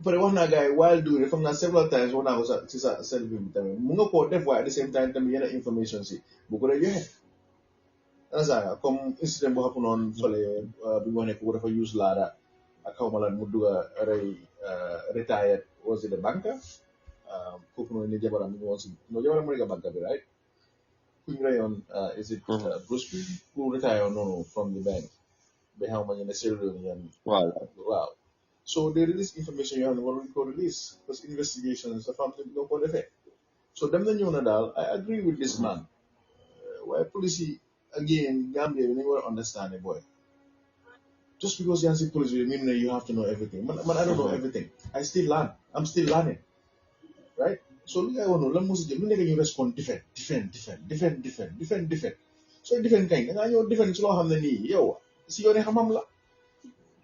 Speaker 1: pare wax naa gars yi while doing it xam naa several times wax naa ko sa ci sa sel bi tamit mu nga koo def waaye at the same time tamit yenn information si bu ko dee joxe anasanga comme incident bu xapu noonu fële bi mu wax ne ko dafa use laada ak xaw ma lan mu dugga rey retired was it a banker kooku noonu ne jabaram bi woon si no jabaram mu nekk banker bi right kuñ reyoon is it Bruce Lee ku retire noonu from the bank ba xaw ma ñu ne Sierra Leone waaw so they release information yoo xam ne waruñ ko release because investigations dafa am ñoo ko defee so dem na ñëw na daal I agree with this man waaye police yi again Gambia bi nañu war a understand it boy just because yaa ngi si police bi mean that you have to know everything man I don't know everything I still learn I'm still learning right so li ngay wax noonu lan moo si jëm lu nekk ñu respond different so different kañ da ngaa ñëw different si loo xam ne nii yow si yoone xam-xam la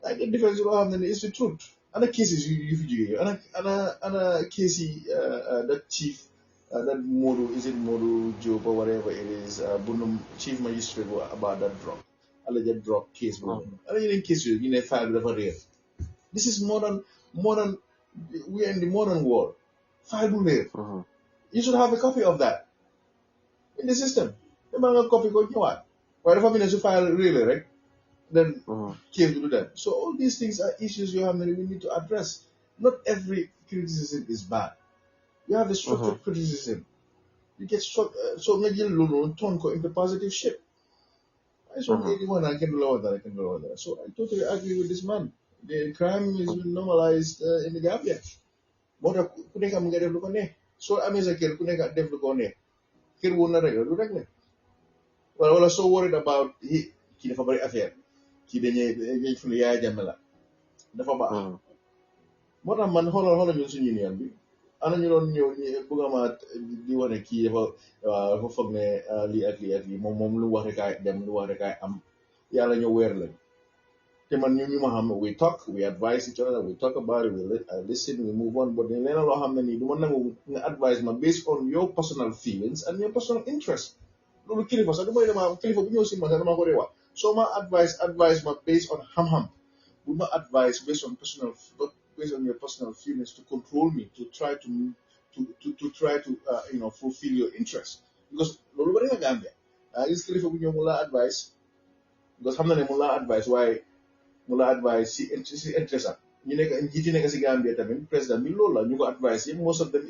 Speaker 1: I get different you have is the truth. Other cases you ana case that chief that Modu is it Modu Job or whatever it is Bunum chief magistrate about that drug. Alleged drug case. Other in case you know file real. This is modern we are in the modern world. File real. You should have a copy of that in the system. The man a copy go you what? Whatever means you file really, right? Then came to do that. So all these things are issues you have that we need to address. Not every criticism is bad. You have a structured criticism. You get struck. So maybe you turn into positive shit. I saw anyone I can do all that. So I totally agree with this man. The crime is normalized in the Gambia. What could come get a look on it? So I mean, I can get a look on it. Kid won't regular. Well, I was so worried about he never affair. Ki dañuy fu yaay jàmm la dafa baax moo tax man xoolal ñun suñu union bi ana ñu doon ñëw ñi bëgg ma di wane kii dafa foog ne lii ak moom lu wax rek ay dem lu wax rek ay am yàlla ñëw weer lañ te man ñu ma xam we talk we advise each other we talk about it we listen we move on but dañ leen loo xam ne nii du ma nangu nga advise ma based on your personal feelings and your personal interest loolu kilifa sax du may dama kilifa bu ñëw si ma sax dama ko dee wax so my advice my based on ham. We my advice based on your personal feelings to control me, to try to fulfill your interest. Because lolo bari na Gambia. Is kilifa bu ñëw mula advice because xam na ne mula advice why mula advice si interest am. Ñu nekk njiiti nekk si Gambia tamit président bi loolu la ñu ko advice yëpp most of them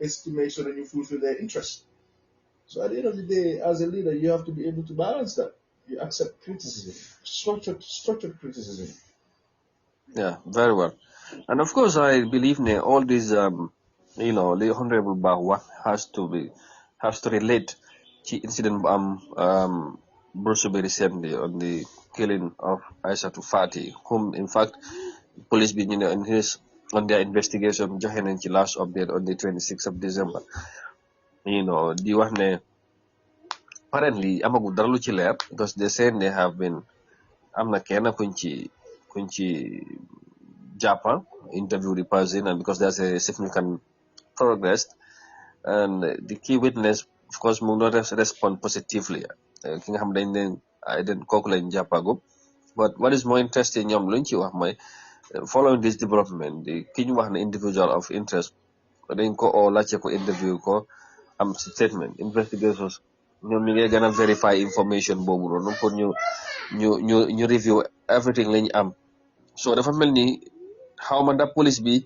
Speaker 1: is to make sure that you fulfill their interest. So at the end of the day, as a leader, you have to be able to balance that. You accept criticism, structured criticism.
Speaker 3: Yeah, very well. And of course, I believe all these, the Honorable Bahwa has to relate to incident Bruce recently on the killing of Aissatou Fati, whom in fact police been on their investigation joxe nañ ci last update on the 26th of December. Di wax ne apparently amagu dara lu ci leer because they say they have been am na kenn kuñ ci jàppa interview the person and because there's a significant progress and the key witness of course mu ngi doon respond positively ki nga xam dañ kooku lañ jàppagu but what is more interesting ñoom luñ ci wax mooy following this development ki ñu wax ne individual of interest dañ ko oo laajte ko interview ko am statement investigators ñoom ñu ngi gën a verify information boobu noonu pour ñu review everything lañ am so dafa mel ni xaw ma ndax police bi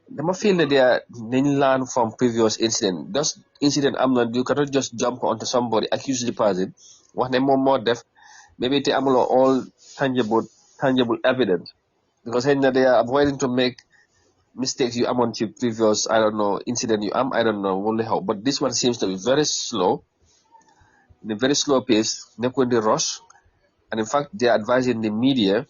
Speaker 3: dama feel ne dañ learn from previous incident just incident am na you cannot just jump onto somebody accuse the person wax ne moom moo def maybe te amuloo all tangible evidence because xëy na they are avoiding to make mistakes you amoon ci previous I don't know incident you am I don't know wala how but this one seems to be very slow in a very slow pace nekkoon di rush and in fact they are advising the media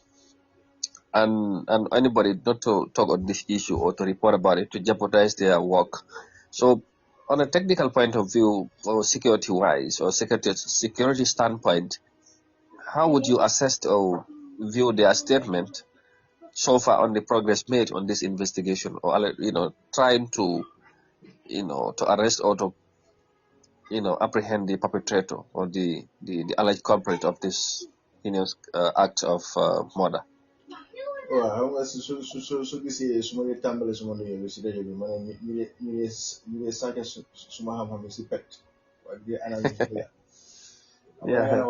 Speaker 3: and anybody not to talk on this issue or to report about it to jeopardize their work. So on a technical point of view or security wise or security standpoint, how would you assess or view their statement so far on the progress made on this investigation or trying to to arrest or to apprehend the perpetrator or the alleged culprit of this heinous act of murder.
Speaker 1: waaw xam nga su gisee su ma dee tàmbale suma nuyoo bi si rajo bi ma ne ñu ngi sàcc suma xam-xam si pet waaye di analyse clear.
Speaker 3: Yeah.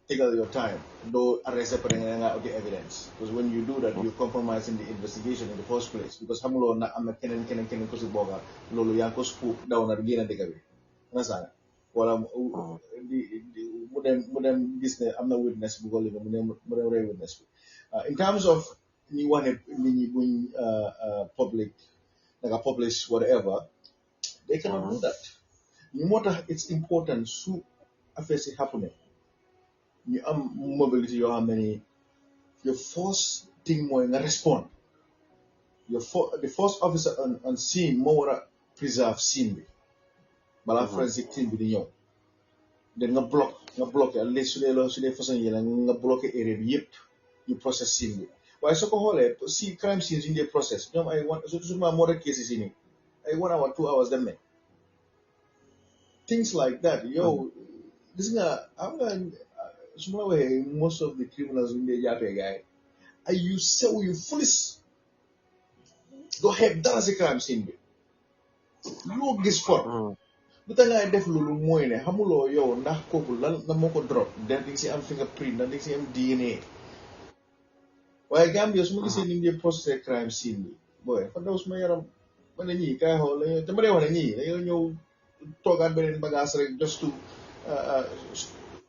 Speaker 1: Take your time. Don't arrest the evidence. Because when you do that, you're compromising the investigation in the first place. Because hamulo na am kenen ko si boga lolo yang ko spook down na gina de gabi. Nasa wala mudem gis ne am na witness bu ko liga mudem ray witness. In terms of ni wane ni buñ public like publish whatever, they cannot do that. Ni motax it's important su affaire si happening. You am mobility yoo xam ne ni your first thing mooy nga respond the first officer on scene moo war a preserve scene bi balaa forensic team bi di ñëw then nga bloqué at least su dee façon yi la nga bloqué area bi yëpp ñu process scene bi waaye soo ko xoolee si crime scene suñu dee process ñoom ay surtout murder cases yi nii ay 1 hour 2 hours dem ne things like that yow gis nga am nga most of the criminals in the Japan guy, are you so you foolish? Go ahead, that's a crime scene. Look this for. But then I def lulu moine, hamulo yo, nah koku, na moko drop, then they say I'm fingerprint, then they say I'm DNA. Why Gambia, somebody in the process crime scene. Boy, for those mayor, when they need, I hold, the matter when they need, you talk about in bagas just to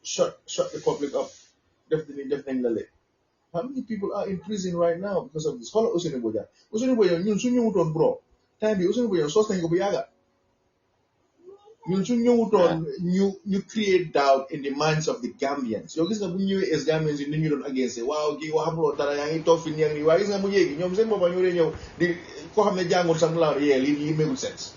Speaker 1: shut the public up. Definitely. How many people are in prison right now because of this? Follow Usini Boya. Usini Boya, you soon bro. Time you Usini Boya, so thank you Boyaga. You soon you create doubt in the minds of the Gambians. You guys are new as Gambians in the against it. Wow, give what happened that I ain't talking young. Why is I'm saying, the Kohame Jang or some loud, yeah, it makes sense.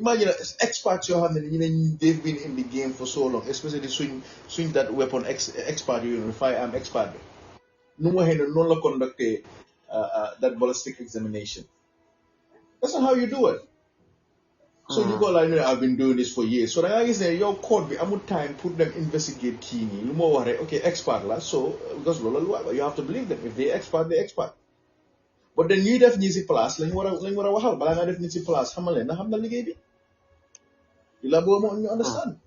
Speaker 1: Imagine experts you have, they've been in the game for so long, especially swing that weapon expert, firearm expert. No more no longer conduct that ballistic examination. That's not how you do it. So you go like, I've been doing this for years. So the guy is there, your court, I'm time put them investigate keenly. You more worry, okay, expert la. So because you have to believe them. If they expert, they expert. But then you definitely see plus, like what I have, but I definitely see plus. Hamalen, hamna ligay. You understand?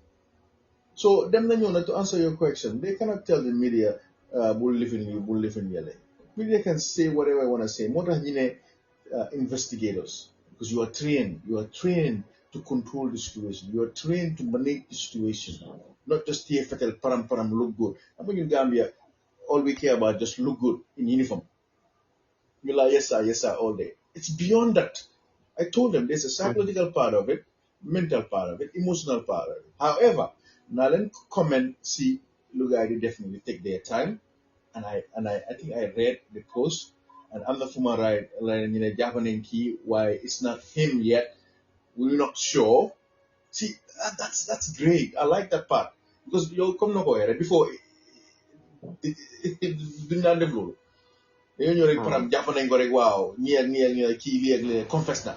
Speaker 1: So them to answer your question, they cannot tell the media bull live in LA. Media can say whatever I want to say. More than investigators, because you are trained to control the situation. You are trained to manage the situation, not just fatal param look good. I mean in Gambia, all we care about just look good in uniform. You like yes sir all day. It's beyond that. I told them there's a psychological part of it, mental part of it, emotional part of it. However, now then comment, see, look, I definitely take their time, and I think I read the post, and I'm not from right Japanese key why it's not him yet. We're not sure. See, that's great. I like that part because you'll come no go before didn't develop. You know, param Japanese go like wow, near key confess na.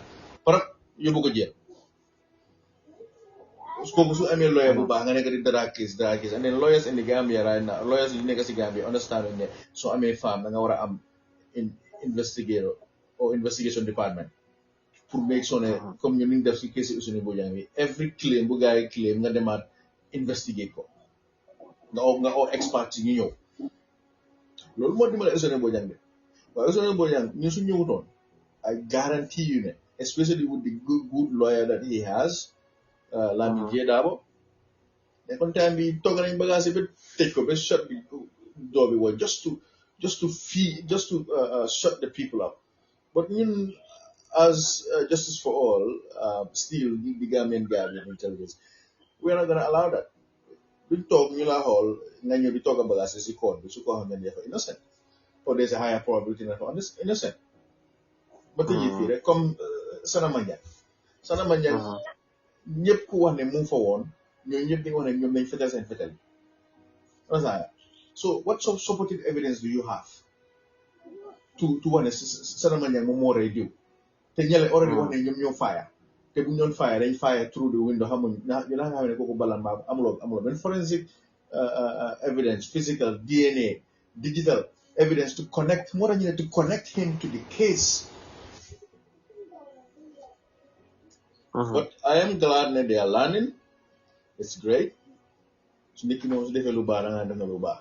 Speaker 1: Param you book a kooku su amee lawyer bu baax nga nekk di dara case and then lawyers in the Gambia right now lawyers yi nekk si Gambia understand ne soo amee femme da nga war a am investigator or investigation department pour make sure ne comme ñu def si case Ousainou Bojang bi every claim bu gars yi claim nga demaat investigate ko nga oo expert yi ñu ñëw loolu moo dimbale Ousainou Bojang bi waaye Ousainou Bojang ñu su ñëwutoon I guarantee you ne especially with the good lawyer that he has Lamin Dabo. The time we talk about bagasi, but take up, shut the door, we just to feed, just to shut the people up. But as Justice for All, still the Gambian intelligence, we are not going to allow that. We talk Mila Hall, then you talk about us as a court, which you call him innocent, or there's a higher probability of innocent. But if come Sanamanya, ñëpp ku wax ne mu fa woon ñooñu ñëpp di wax ne ñoom nañ fetal seen fetal so what sort of supporting evidence do you have to wax ne Sanamanya moom moo rey diw te ñale already wax ne ñoom ñoo fire te bu ñu doon fire dañ fire through the window xamuñ ñu nga xam ne kooku balan maa amuloo benn forensic evidence physical DNA digital evidence to connect moo tax ñu ne to connect him to the case. But I am glad that they are learning. It's great. su nit ki moom su defee lu baax da ngaa def na lu baax.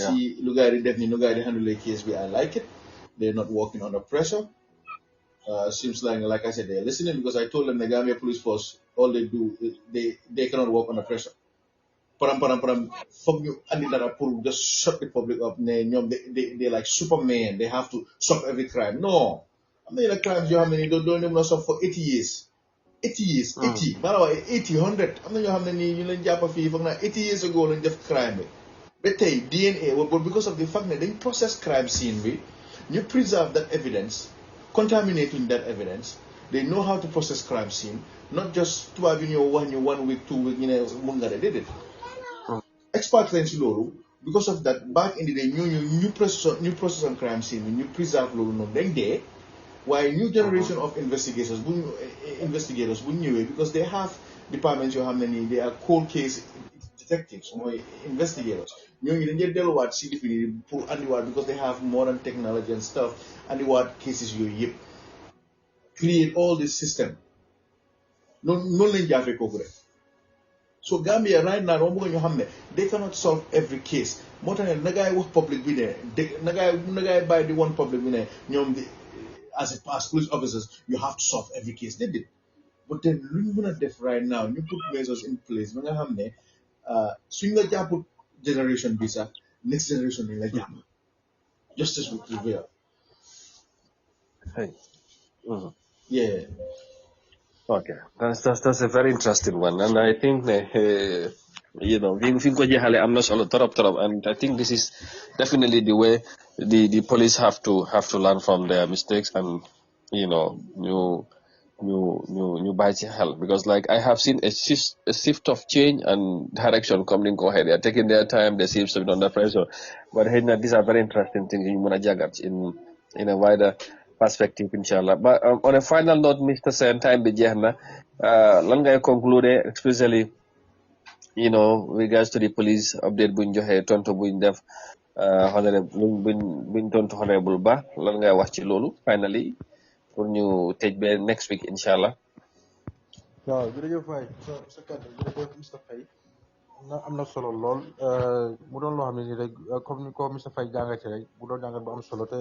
Speaker 1: Si lu gars yi di def ni lu gars yi di handle case bi I like it. They're not working under pressure. Seems like I said, they're listening because I told them the Gambia Police Force, all they do, they cannot work under pressure. Param. Fuck you, andi dara pour just shut the public up. They're like Superman. They have to stop every crime. No. I mean, the crimes you have many don't even stop for 80 years. 80 years, 80. Malawa 80, 100. I mean, you have many, you learn Japa fee from 80 years ago, and just crime. But DNA, but because of the fact that they process crime scene, you preserve that evidence, contaminating that evidence. They know how to process crime scene, not just 2 avenue 1 week, 2 week, Munga they did it. Expert lens loro, because of that, back in the day, new process on crime scene, you preserve loro no then there. Why new generation of investigators wouldn't knew it because they have departments you have many, they are cold case detectives or investigators. You don't get what CDP because they have modern technology and stuff and what cases you create all this system. No so Gambia right now, they cannot solve every case. More than Nagai work public winner, Nagai by the one public winner, as police officers, you have to solve every case. They did. But then right now, you put measures in place. Swing the put generation visa, next generation in the justice will prevail. Yeah.
Speaker 3: Okay, that's a very interesting one, and I think being I'm not sure and I think this is definitely the way the police have to learn from their mistakes and new bite hell because like I have seen a shift of change and direction coming go ahead. They are taking their time. They seem to be under pressure, but hey, these are very interesting things you wanna jagat in a wider perspective, inshallah. But on a final note, Mr. Sen, time bijehna, lan ngay conclude, especially regards to the police update buñ joxe tonto buñ def honorable buñ tonto honorable ba lan ngay wax ci lolu finally pour ñu tej be next week inshallah.
Speaker 2: waaw jërëjëf waay sa kàddu jërëjëf Mr Faye am na solo lool mu doon loo xam ne ni rek comme ni ko Mr Faye jàngate rek mu doon jàngat bu am solo te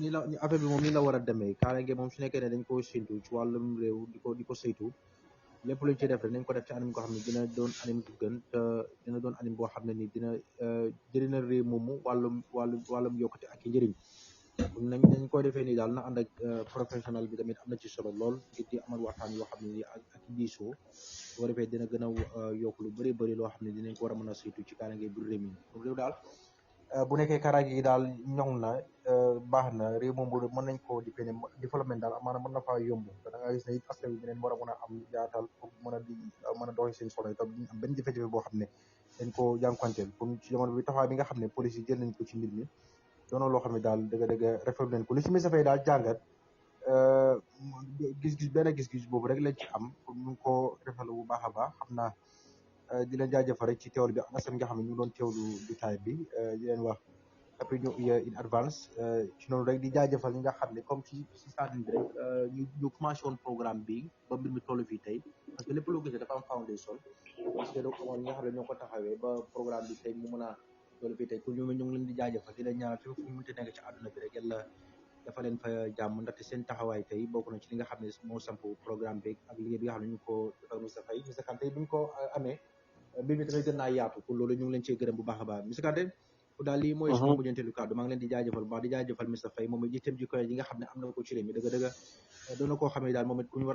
Speaker 2: ni la affaire bi moom ni la war a demee kaaraange moom su nekkee ne dañ ko séntu ci wàllum réew di ko saytu lépp luñ ci def rek nañ ko def ci anam ko xam ne dina doon anim bu gën te dina doon anim boo xam ne ni dina jëriñal réew moomu wàllum yokkute ak i njëriñ nañ koy defee nii daal na ànd ak professionnel bi tamit am na ci solo lool ngir di amal waxtaan yoo xam ne ni ak diisoo su ko defee dina gën a yokk lu bëri loo xam ne dinañ ko war a mën a saytu ci kaaraange biir réew mi réew daal bu nekkee kaaraange yi daal ñoŋ na baax na réew moom mën nañ koo dipene développement daal maanaam mën na faa yomb te da nga gis ne it askan wi dinañ war a mën a am jaatal pour mën a doxi seen soxla itam duñ am benn jafe-jafe boo xam ne dañ ko jànkuwanteel comme ci jamono bi taxawaay bi nga xam ne police yi jël nañ ko ci mbir mi doonoo loo xam ne daal dëgg rafetlu nañ ko li ci Mr Faye daal jàngat gis-gis boobu rek lañ ci am pour ñu ko rafetlu bu baax a baax xam naa di leen jaajëfal rek ci teewlu bi ak askan nga xam ne ñu doon teewlu jotaay bi di leen wax après ñu in advance ci noonu rek di jaajëfal ñi nga xam ne comme ci starting bi rek ñu commencé woon programme bi ba mbir mi toll fii tey parce que lépp loo gisee dafa am foundation parce que donc moom ñi nga xam ne ñoo ko taxawee ba programme bi tey mu mën a toll fii tey pour ñu ngi leen di jaajëfal di leen ñaanal fépp fu ñu mënti nekk ci àdduna bi rek yàlla dafa leen fa jàmm ndaxte seen taxawaay tey bokk na ci li nga xam ne moo samp programme bi ak liggéey bi nga xam ne ñu ko defal Mr Faye Mr Kanté bi ñu ko amee mbir mi tamit gën naa yaatu pour loolu ñu ngi leen cee gërëm bu baax a baax Mr Kanté daal lii mooy suma mujjanteelu kàddu maa ngi leen di jaajëfal bu baax di jaajëfal Mr Faye moom it jitteem ji koy yi nga xam ne am na ko ci réew mi dëgg doon na koo xam ne daal moom it ku ñu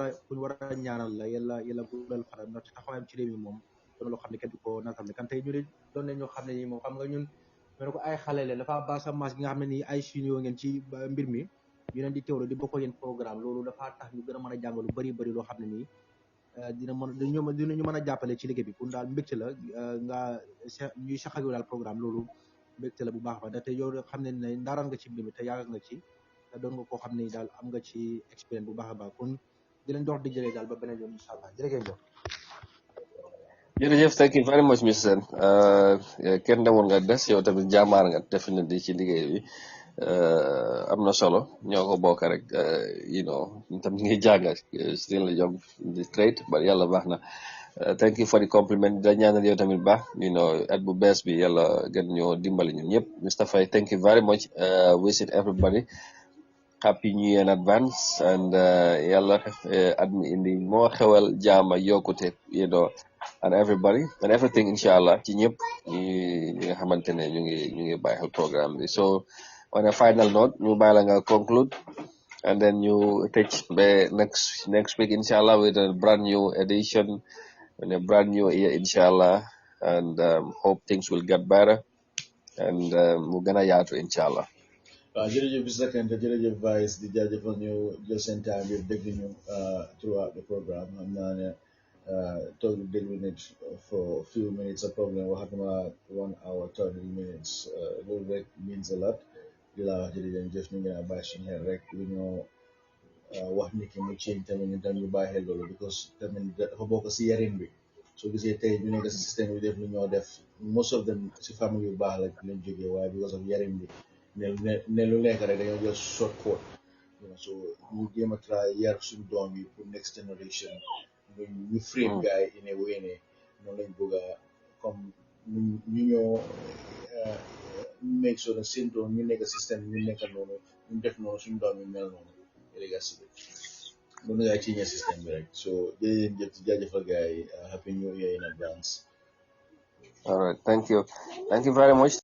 Speaker 2: war a ñaanal la yàlla guddal fanam ndaxte taxawaayam ci réew mi moom doon loo xam ne kenn du ko natam ne Kanté ñu doon ne ñoo xam ne nii moom xam nga ñun mene ko ay xale la dafa baax sa maas gi nga xam ne nii ay senior ngeen ci mbir mi ñu leen di teewlu di bokk yéen programme loolu dafa tax ñu gën a mën a jàng lu bëri loo xam ne nii dinañu mën a jàppale ci liggéey bi pour daal mbégte la nga ñuy saxal daal programme loolu mbégte la bu baax ba ndaxte yow xam ne ne ndaaraan nga ci mbir mi te yàgg nga ci te doon nga koo xam ne daal am nga ci expérience bu baax a baax kon di leen jox digale daal ba beneen yoon incha allah jërë ngeen jëf.
Speaker 3: jërëjëf thank you very much Mr Sène kenn demoon nga des yow tamit jàmbaar nga definitely ci liggéey bi am na solo ñoo ko bokk rek you know ñu tam ñu ngi jàng still young in the trade but yàlla baax na thank you for the compliment da ñaanal yow tamit baax you know at bu bees bi yàlla gën ñoo dimbali ñun ñëpp Mr Faye thank you very much wishing everybody happy new year in advance and yàlla at mi indi moo xewal jaama yokkute you know and everybody and everything inshallah ci ñëpp ñi nga xamante ne ñu ngi bàyyi xel programme bi so on a final note ñu bàyyi la nga conclude and then you tëj ba next week inshallah with a brand new edition and a brand new year inshallah and hope things will get better and mu gën a yaatu inshallah
Speaker 1: jërëjëf bi sakante jërëjëf Vice di jaajëfal ñu jël seen temps bi dégg ñu throughout the programme xam naa ne toog déglu nit for few minutes a problem waxatuma 1 hour 30 minutes loolu rek means a lot di la wax jërëjëf ñu ngi bàyyi suñu xel rek lu ñoo wax nit ki mu change tamit ñu tam ñu bàyyi xel loolu because tamit dafa bokk si yarin bi soo gisee tey ñu nekk si système bi def lu ñoo def most of them si famille yu baax la lañ jógee waaye because of yarin bi ne lu nekk rek dañoo jël short cut so ñu jéem a try yar suñu doom yi pour next generation ñu frame guy in a way ne noonu lañ bëgg a comme ñu ñoo make sure ne seen doom ñu nekk système ñu nekk noonu ñu def noonu suñu doom yi mel noonu léegi noonu ngay ci ñe système bi rek so jërëjëf ci jaajëfal gars yi happy new year in advance.
Speaker 3: All right, thank you very much.